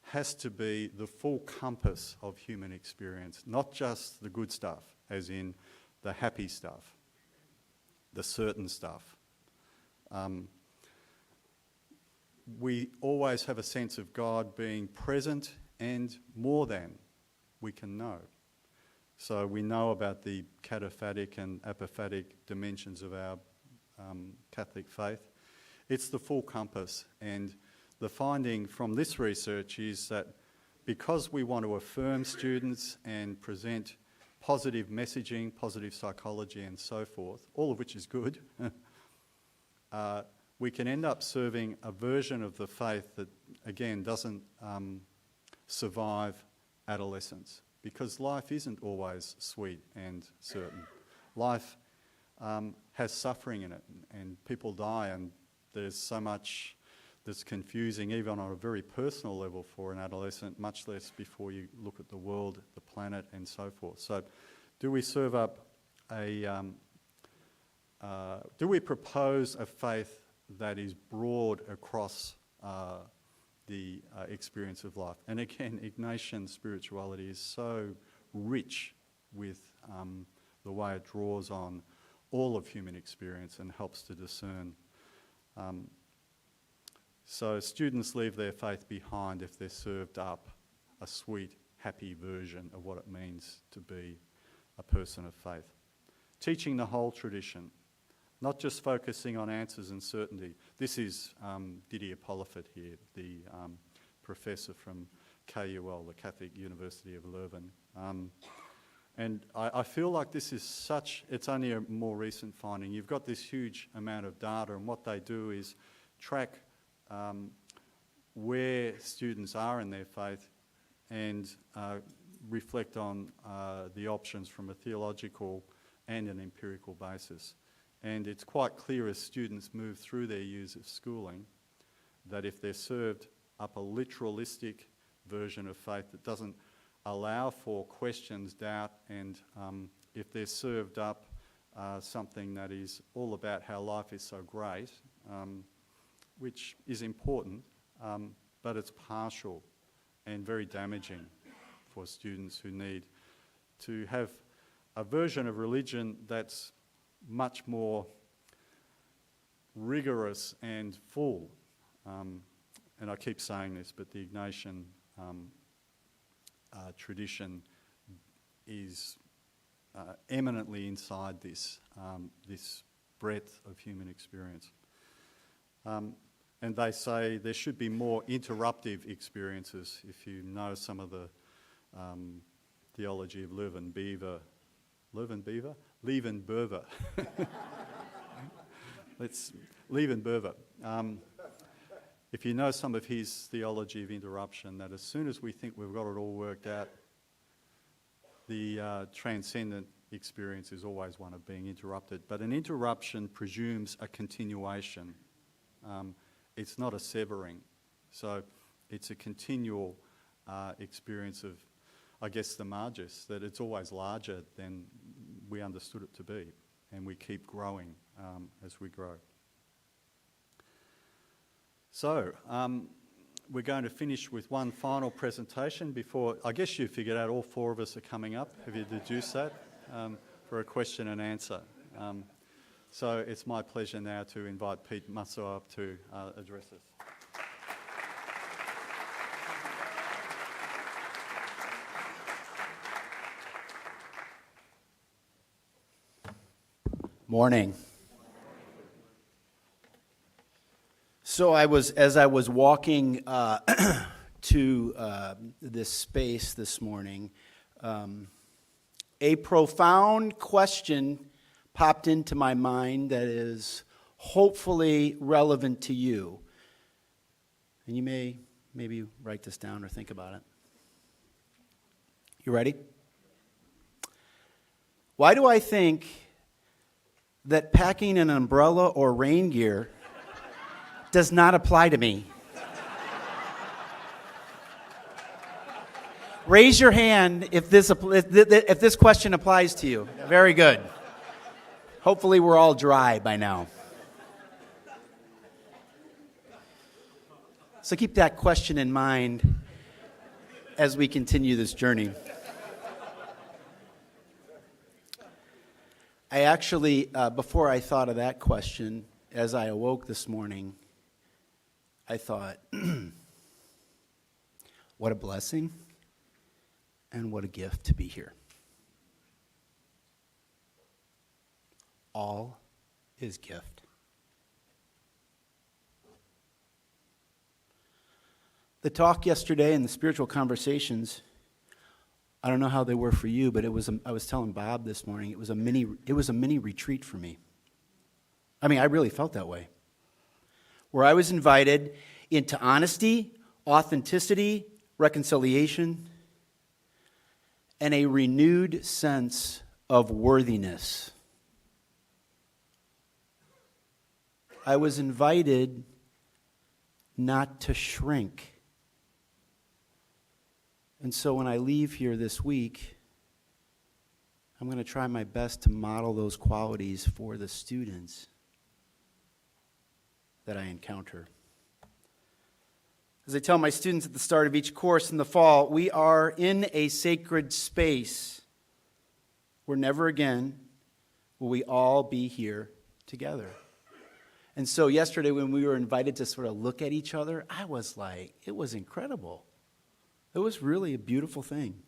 has to be the full compass of human experience, not just the good stuff, as in the happy stuff, the certain stuff. We always have a sense of God being present and more than we can know. So we know about the cataphatic and apophatic dimensions of our Catholic faith. It's the full compass, and the finding from this research is that because we want to affirm students and present positive messaging, positive psychology and so forth, all of which is good, we can end up serving a version of the faith that, again, doesn't survive adolescence, because life isn't always sweet and certain. Life has suffering in it, and people die, and there's so much that's confusing, even on a very personal level for an adolescent, much less before you look at the world, the planet, and so forth. So do we serve up do we propose a faith that is broad across the experience of life? And again, Ignatian spirituality is so rich with the way it draws on all of human experience and helps to discern. So students leave their faith behind if they're served up a sweet, happy version of what it means to be a person of faith. Teaching the whole tradition, not just focusing on answers and certainty. This is Didier Polifet here, the professor from KUL, the Catholic University of Leuven. And I feel like this is it's only a more recent finding. You've got this huge amount of data, and what they do is track where students are in their faith and reflect on the options from a theological and an empirical basis. And it's quite clear as students move through their years of schooling that if they're served up a literalistic version of faith that doesn't allow for questions, doubt, and if they're served up something that is all about how life is so great, which is important, but it's partial and very damaging for students who need to have a version of religion that's much more rigorous and full. And I keep saying this, but the Ignatian tradition is eminently inside this, this breadth of human experience. And they say there should be more interruptive experiences. If you know some of the theology of Liebenberger. If you know some of his theology of interruption, that as soon as we think we've got it all worked out, the transcendent experience is always one of being interrupted. But an interruption presumes a continuation. It's not a severing. So it's a continual experience of, I guess, the Margis, that it's always larger than we understood it to be, and we keep growing as we grow. So, we're going to finish with one final presentation before, I guess you figured out all four of us are coming up. Have you deduced that? For a question and answer. So it's my pleasure now to invite Pete Musso up to address us. Morning. So as I was walking to this space this morning, a profound question popped into my mind that is hopefully relevant to you. And you may maybe write this down or think about it. You ready? Why do I think that packing an umbrella or rain gear does not apply to me? Raise your hand if this question applies to you. Very good. Hopefully we're all dry by now. So keep that question in mind as we continue this journey. I actually, before I thought of that question, as I awoke this morning, I thought, what a blessing and what a gift to be here. All is gift. The talk yesterday and the spiritual conversations, I don't know how they were for you, but I was telling Bob this morning, it was a mini retreat for me. I mean, I really felt that way. Where I was invited into honesty, authenticity, reconciliation, and a renewed sense of worthiness. I was invited not to shrink. And so when I leave here this week, I'm going to try my best to model those qualities for the students that I encounter. As I tell my students at the start of each course in the fall, we are in a sacred space where never again will we all be here together. And so yesterday when we were invited to sort of look at each other, I was like, it was incredible. It was really a beautiful thing.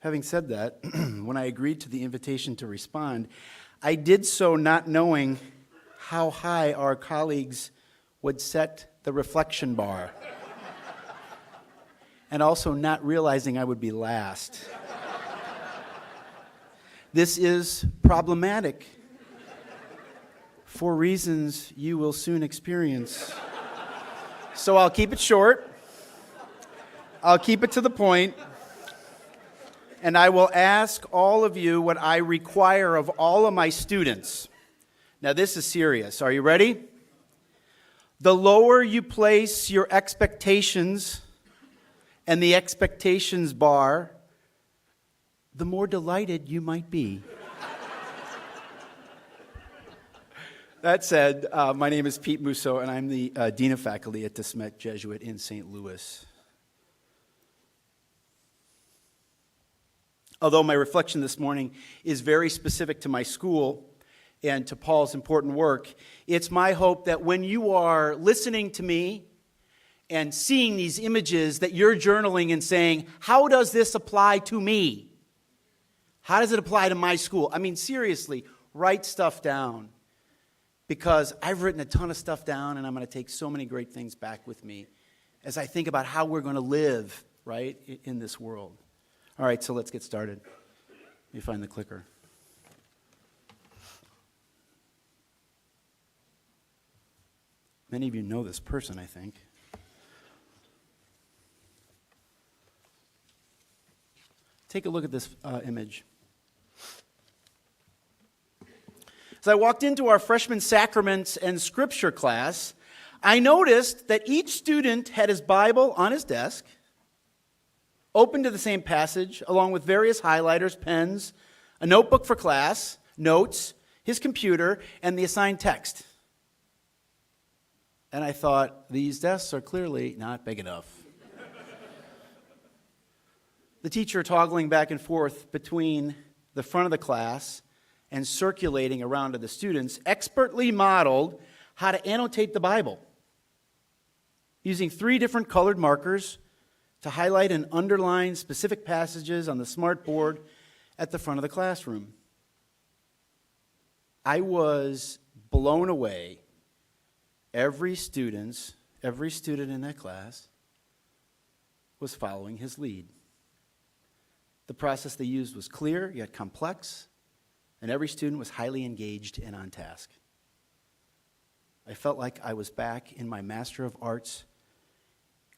Having said that, when I agreed to the invitation to respond, I did so not knowing how high our colleagues would set the reflection bar, and also not realizing I would be last. This is problematic for reasons you will soon experience. So I'll keep it short, I'll keep it to the point, and I will ask all of you what I require of all of my students. Now this is serious. Are you ready? The lower you place your expectations and the expectations bar, the more delighted you might be. That said, my name is Pete Musso, and I'm the Dean of Faculty at the Smet Jesuit in St. Louis. Although my reflection this morning is very specific to my school and to Paul's important work, it's my hope that when you are listening to me and seeing these images that you're journaling and saying, how does this apply to me? How does it apply to my school? I mean, seriously, write stuff down. Because I've written a ton of stuff down, and I'm going to take so many great things back with me as I think about how we're going to live, right, in this world. All right, so let's get started. Let me find the clicker. Many of you know this person, I think. Take a look at this image. As I walked into our freshman sacraments and scripture class, I noticed that each student had his Bible on his desk, open to the same passage, along with various highlighters, pens, a notebook for class, notes, his computer, and the assigned text. And I thought, these desks are clearly not big enough. The teacher toggling back and forth between the front of the class and circulating around to the students expertly modeled how to annotate the Bible, using 3 different colored markers to highlight and underline specific passages on the smart board at the front of the classroom. I was blown away. Every student in that class was following his lead. The process they used was clear yet complex, and every student was highly engaged and on task. I felt like I was back in my Master of Arts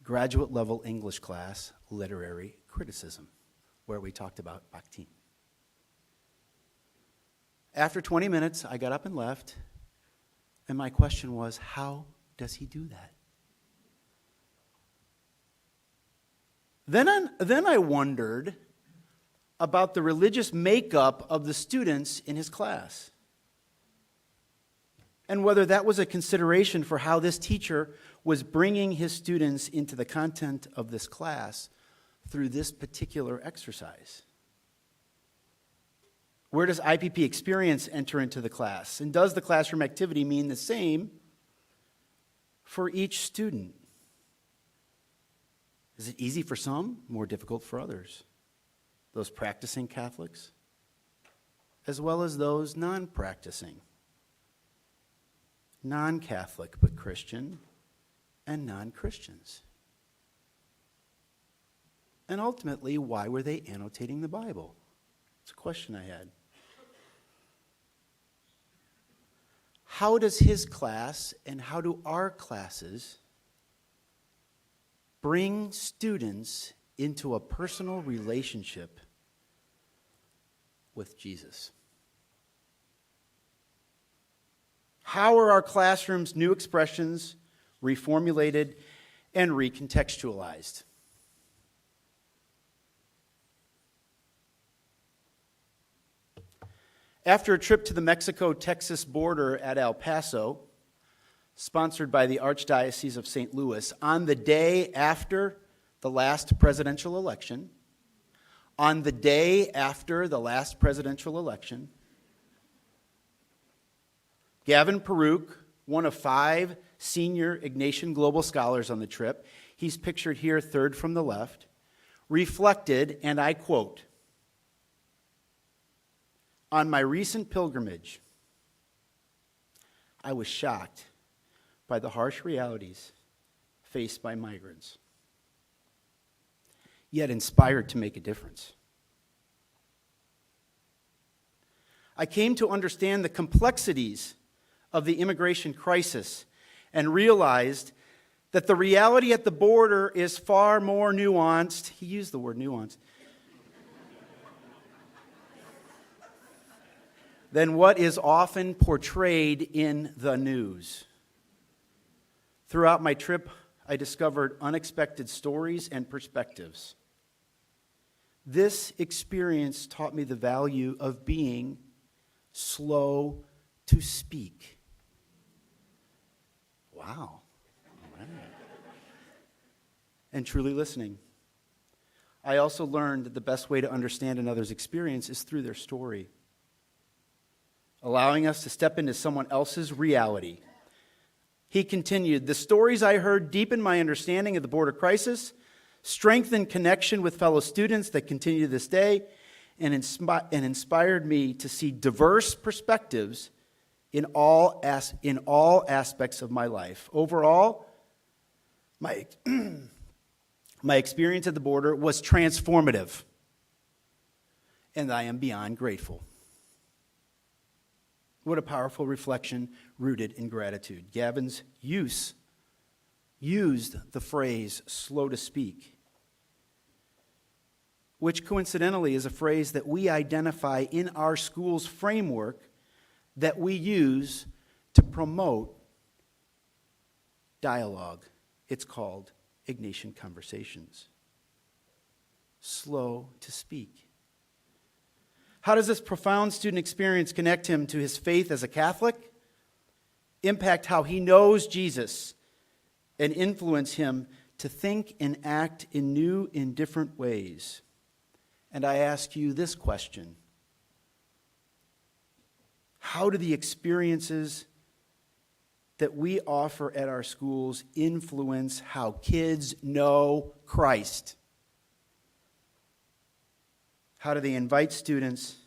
graduate level English class, literary criticism, where we talked about Bakhtin. After 20 minutes, I got up and left, and my question was, how does he do that? Then I wondered about the religious makeup of the students in his class, and whether that was a consideration for how this teacher was bringing his students into the content of this class through this particular exercise. Where does IPP experience enter into the class? And does the classroom activity mean the same for each student? Is it easy for some, more difficult for others? Those practicing Catholics, as well as those non-practicing, non-Catholic but Christian, and non-Christians. And ultimately, why were they annotating the Bible? It's a question I had. How does his class and how do our classes bring students into a personal relationship with Jesus? How are our classrooms' new expressions reformulated and recontextualized? After a trip to the Mexico-Texas border at El Paso, sponsored by the Archdiocese of St. Louis, on the day after the last presidential election, Gavin Peruke, one of 5 senior Ignatian Global Scholars on the trip, he's pictured here third from the left, reflected, and I quote, "On my recent pilgrimage, I was shocked by the harsh realities faced by migrants, yet inspired to make a difference. I came to understand the complexities of the immigration crisis and realized that the reality at the border is far more nuanced." He used the word nuanced. "Than what is often portrayed in the news. Throughout my trip, I discovered unexpected stories and perspectives. This experience taught me the value of being slow to speak." Wow. All right. "And truly listening. I also learned that the best way to understand another's experience is through their story, allowing us to step into someone else's reality. He continued, "The stories I heard deepened my understanding of the border crisis, strengthened connection with fellow students that continue to this day, and inspired me to see diverse perspectives in all aspects of my life. Overall, my experience at the border was transformative, and I am beyond grateful." What a powerful reflection rooted in gratitude. Gavin's used the phrase slow to speak, which coincidentally is a phrase that we identify in our school's framework that we use to promote dialogue. It's called Ignatian Conversations. Slow to speak. How does this profound student experience connect him to his faith as a Catholic, impact how he knows Jesus, and influence him to think and act in new and different ways? And I ask you this question: how do the experiences that we offer at our schools influence how kids know Christ? How do they invite students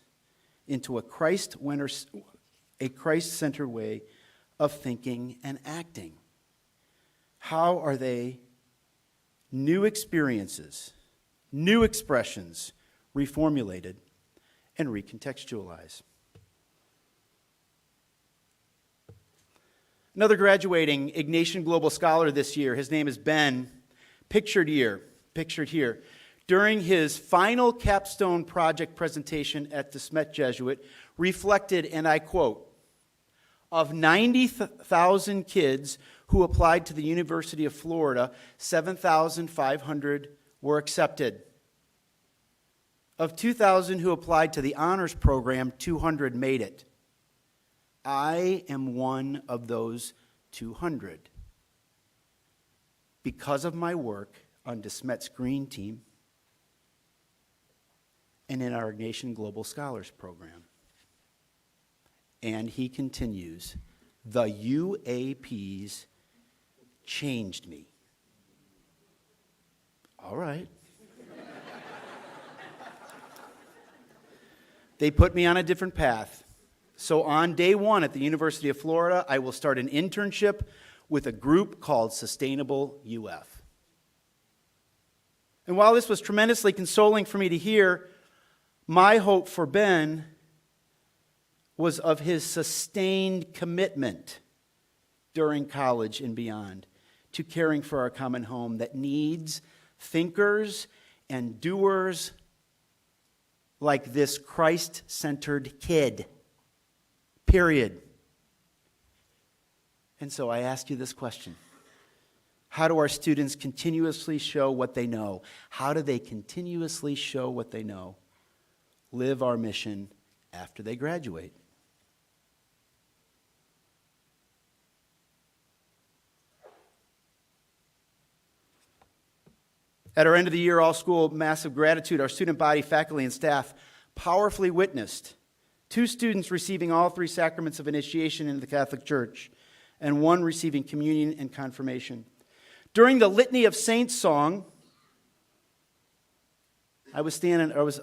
into a Christ-centered way of thinking and acting? How are they new experiences, new expressions, reformulated and recontextualized? Another graduating Ignatian Global Scholar this year, his name is Ben, pictured here. During his final capstone project presentation at the Smet Jesuit, reflected, and I quote, "Of 90,000 kids who applied to the University of Florida, 7,500 were accepted. Of 2,000 who applied to the honors program, 200 made it. I am one of those 200. Because of my work on Smet's Green Team and in our Ignatian Global Scholars Program." And he continues, "The UAPs changed me." All right. They put me on a different path. So on day one at the University of Florida, I will start an internship with a group called Sustainable UF. And while this was tremendously consoling for me to hear, my hope for Ben was of his sustained commitment during college and beyond to caring for our common home that needs thinkers and doers like this Christ-centered kid. Period. And so I ask you this question: how do our students continuously show what they know? How do they continuously show what they know? Live our mission after they graduate. At our end of the year all-school massive gratitude, our student body, faculty, and staff powerfully witnessed 2 students receiving all 3 sacraments of initiation into the Catholic Church, and 1 receiving communion and confirmation. During the Litany of Saints song, I was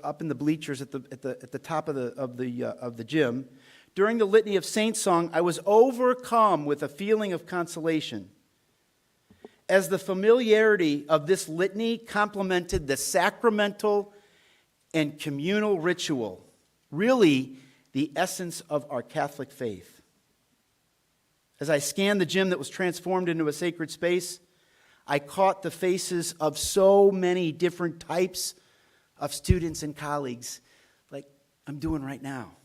up in the bleachers at the top of the gym. During the Litany of Saints song, I was overcome with a feeling of consolation, as the familiarity of this litany complemented the sacramental and communal ritual, really the essence of our Catholic faith. As I scanned the gym that was transformed into a sacred space, I caught the faces of so many different types of students and colleagues, like I'm doing right now.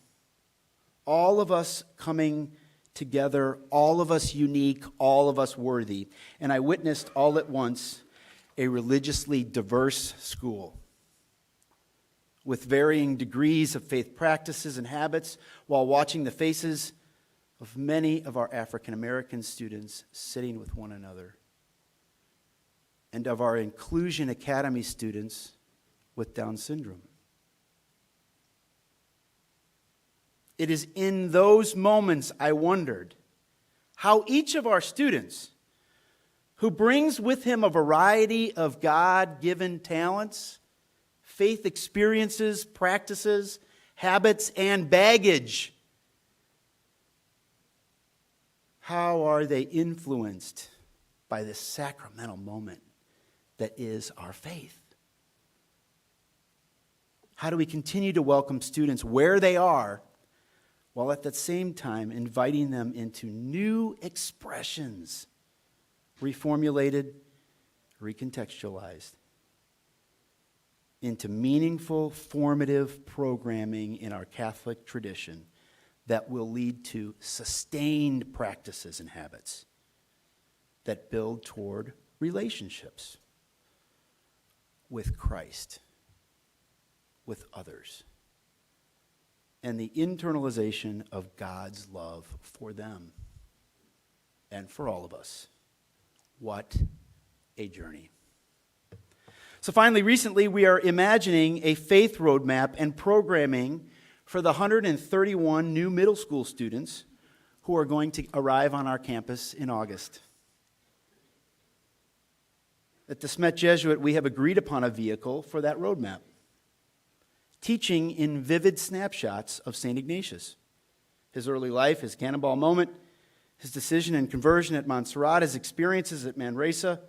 All of us coming together, all of us unique, all of us worthy. And I witnessed all at once a religiously diverse school with varying degrees of faith practices and habits, while watching the faces of many of our African American students sitting with one another, and of our Inclusion Academy students with Down syndrome. It is in those moments I wondered, how each of our students, who brings with him a variety of God-given talents, faith experiences, practices, habits, and baggage, how are they influenced by this sacramental moment that is our faith? How do we continue to welcome students where they are, while at the same time inviting them into new expressions, reformulated, recontextualized, into meaningful, formative programming in our Catholic tradition that will lead to sustained practices and habits that build toward relationships with Christ, with others, and the internalization of God's love for them and for all of us. What a journey. So finally, recently, we are imagining a faith roadmap and programming for the 131 new middle school students who are going to arrive on our campus in August. At the Smet Jesuit, we have agreed upon a vehicle for that roadmap, teaching in vivid snapshots of St. Ignatius, his early life, his cannonball moment, his decision and conversion at Montserrat, his experiences at Manresa,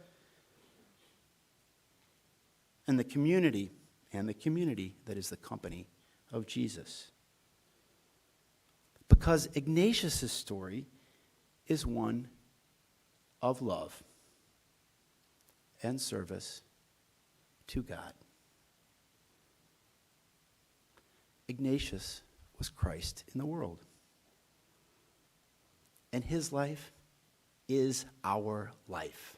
and the community that is the company of Jesus. Because Ignatius' story is one of love and service to God. Ignatius was Christ in the world. And his life is our life.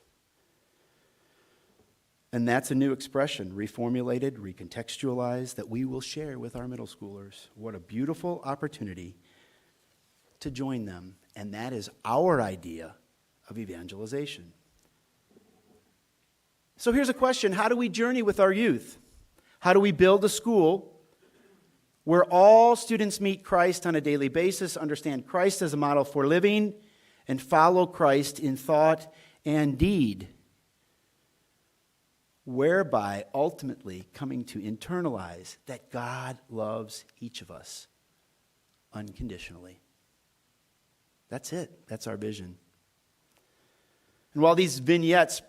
And that's a new expression, reformulated, recontextualized, that we will share with our middle schoolers. What a beautiful opportunity to join them. And that is our idea of evangelization. So here's a question. How do we journey with our youth? How do we build a school where all students meet Christ on a daily basis, understand Christ as a model for living, and follow Christ in thought and deed, whereby ultimately coming to internalize that God loves each of us unconditionally? That's it. That's our vision. And while these vignettes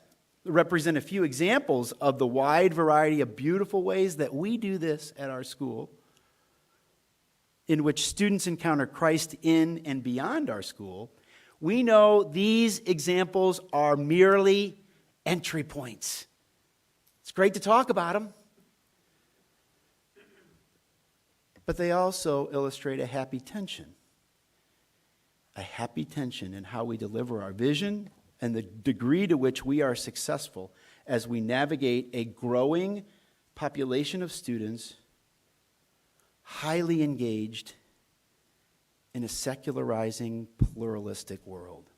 represent a few examples of the wide variety of beautiful ways that we do this at our school, in which students encounter Christ in and beyond our school, we know these examples are merely entry points. It's great to talk about them, but they also illustrate a happy tension in how we deliver our vision and the degree to which we are successful as we navigate a growing population of students highly engaged in a secularizing, pluralistic world.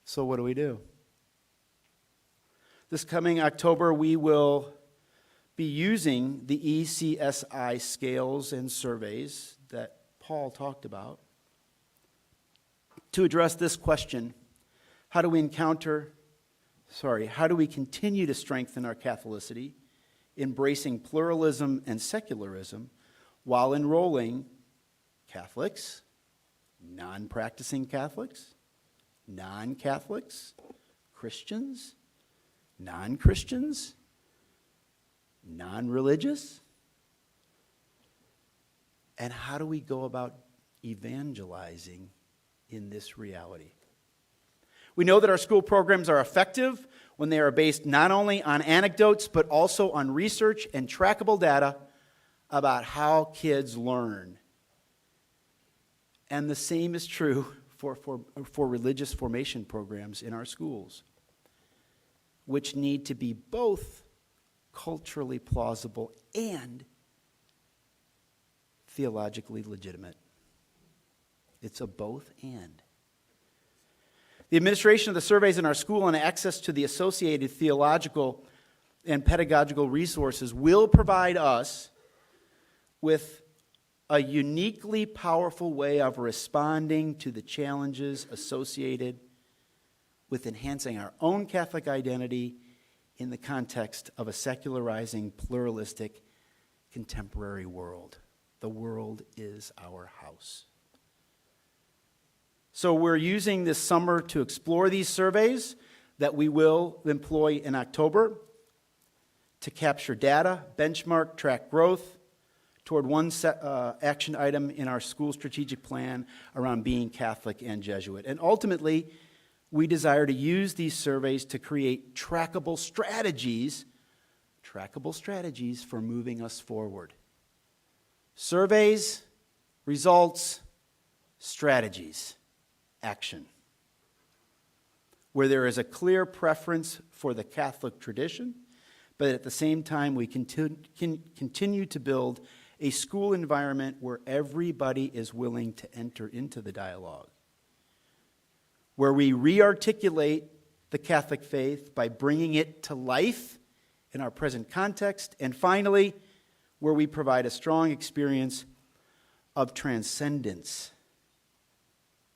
So what do we do? This coming October, we will be using the ECSI scales and surveys that Paul talked about to address this question: how do we continue to strengthen our Catholicity, embracing pluralism and secularism, while enrolling Catholics, non-practicing Catholics, non-Catholics, Christians, non-Christians, non-religious? And how do we go about evangelizing in this reality? We know that our school programs are effective when they are based not only on anecdotes, but also on research and trackable data about how kids learn. And the same is true for religious formation programs in our schools, which need to be both culturally plausible and theologically legitimate. It's a both and. The administration of the surveys in our school and access to the associated theological and pedagogical resources will provide us with a uniquely powerful way of responding to the challenges associated with enhancing our own Catholic identity in the context of a secularizing, pluralistic, contemporary world. The world is our house. So we're using this summer to explore these surveys that we will employ in October to capture data, benchmark, track growth toward one action item in our school strategic plan around being Catholic and Jesuit. And ultimately, we desire to use these surveys to create trackable strategies for moving us forward. Surveys, results, strategies, action. Where there is a clear preference for the Catholic tradition, but at the same time we continue to build a school environment where everybody is willing to enter into the dialogue. Where we re-articulate the Catholic faith by bringing it to life in our present context. And finally, where we provide a strong experience of transcendence,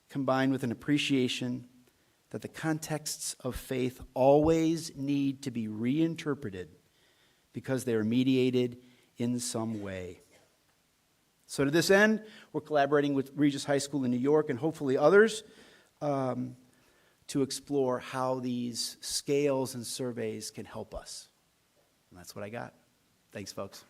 combined with an appreciation that the contexts of faith always need to be reinterpreted because they are mediated in some way. So to this end, we're collaborating with Regis High School in New York and hopefully others to explore how these scales and surveys can help us. And that's what I got. Thanks, folks.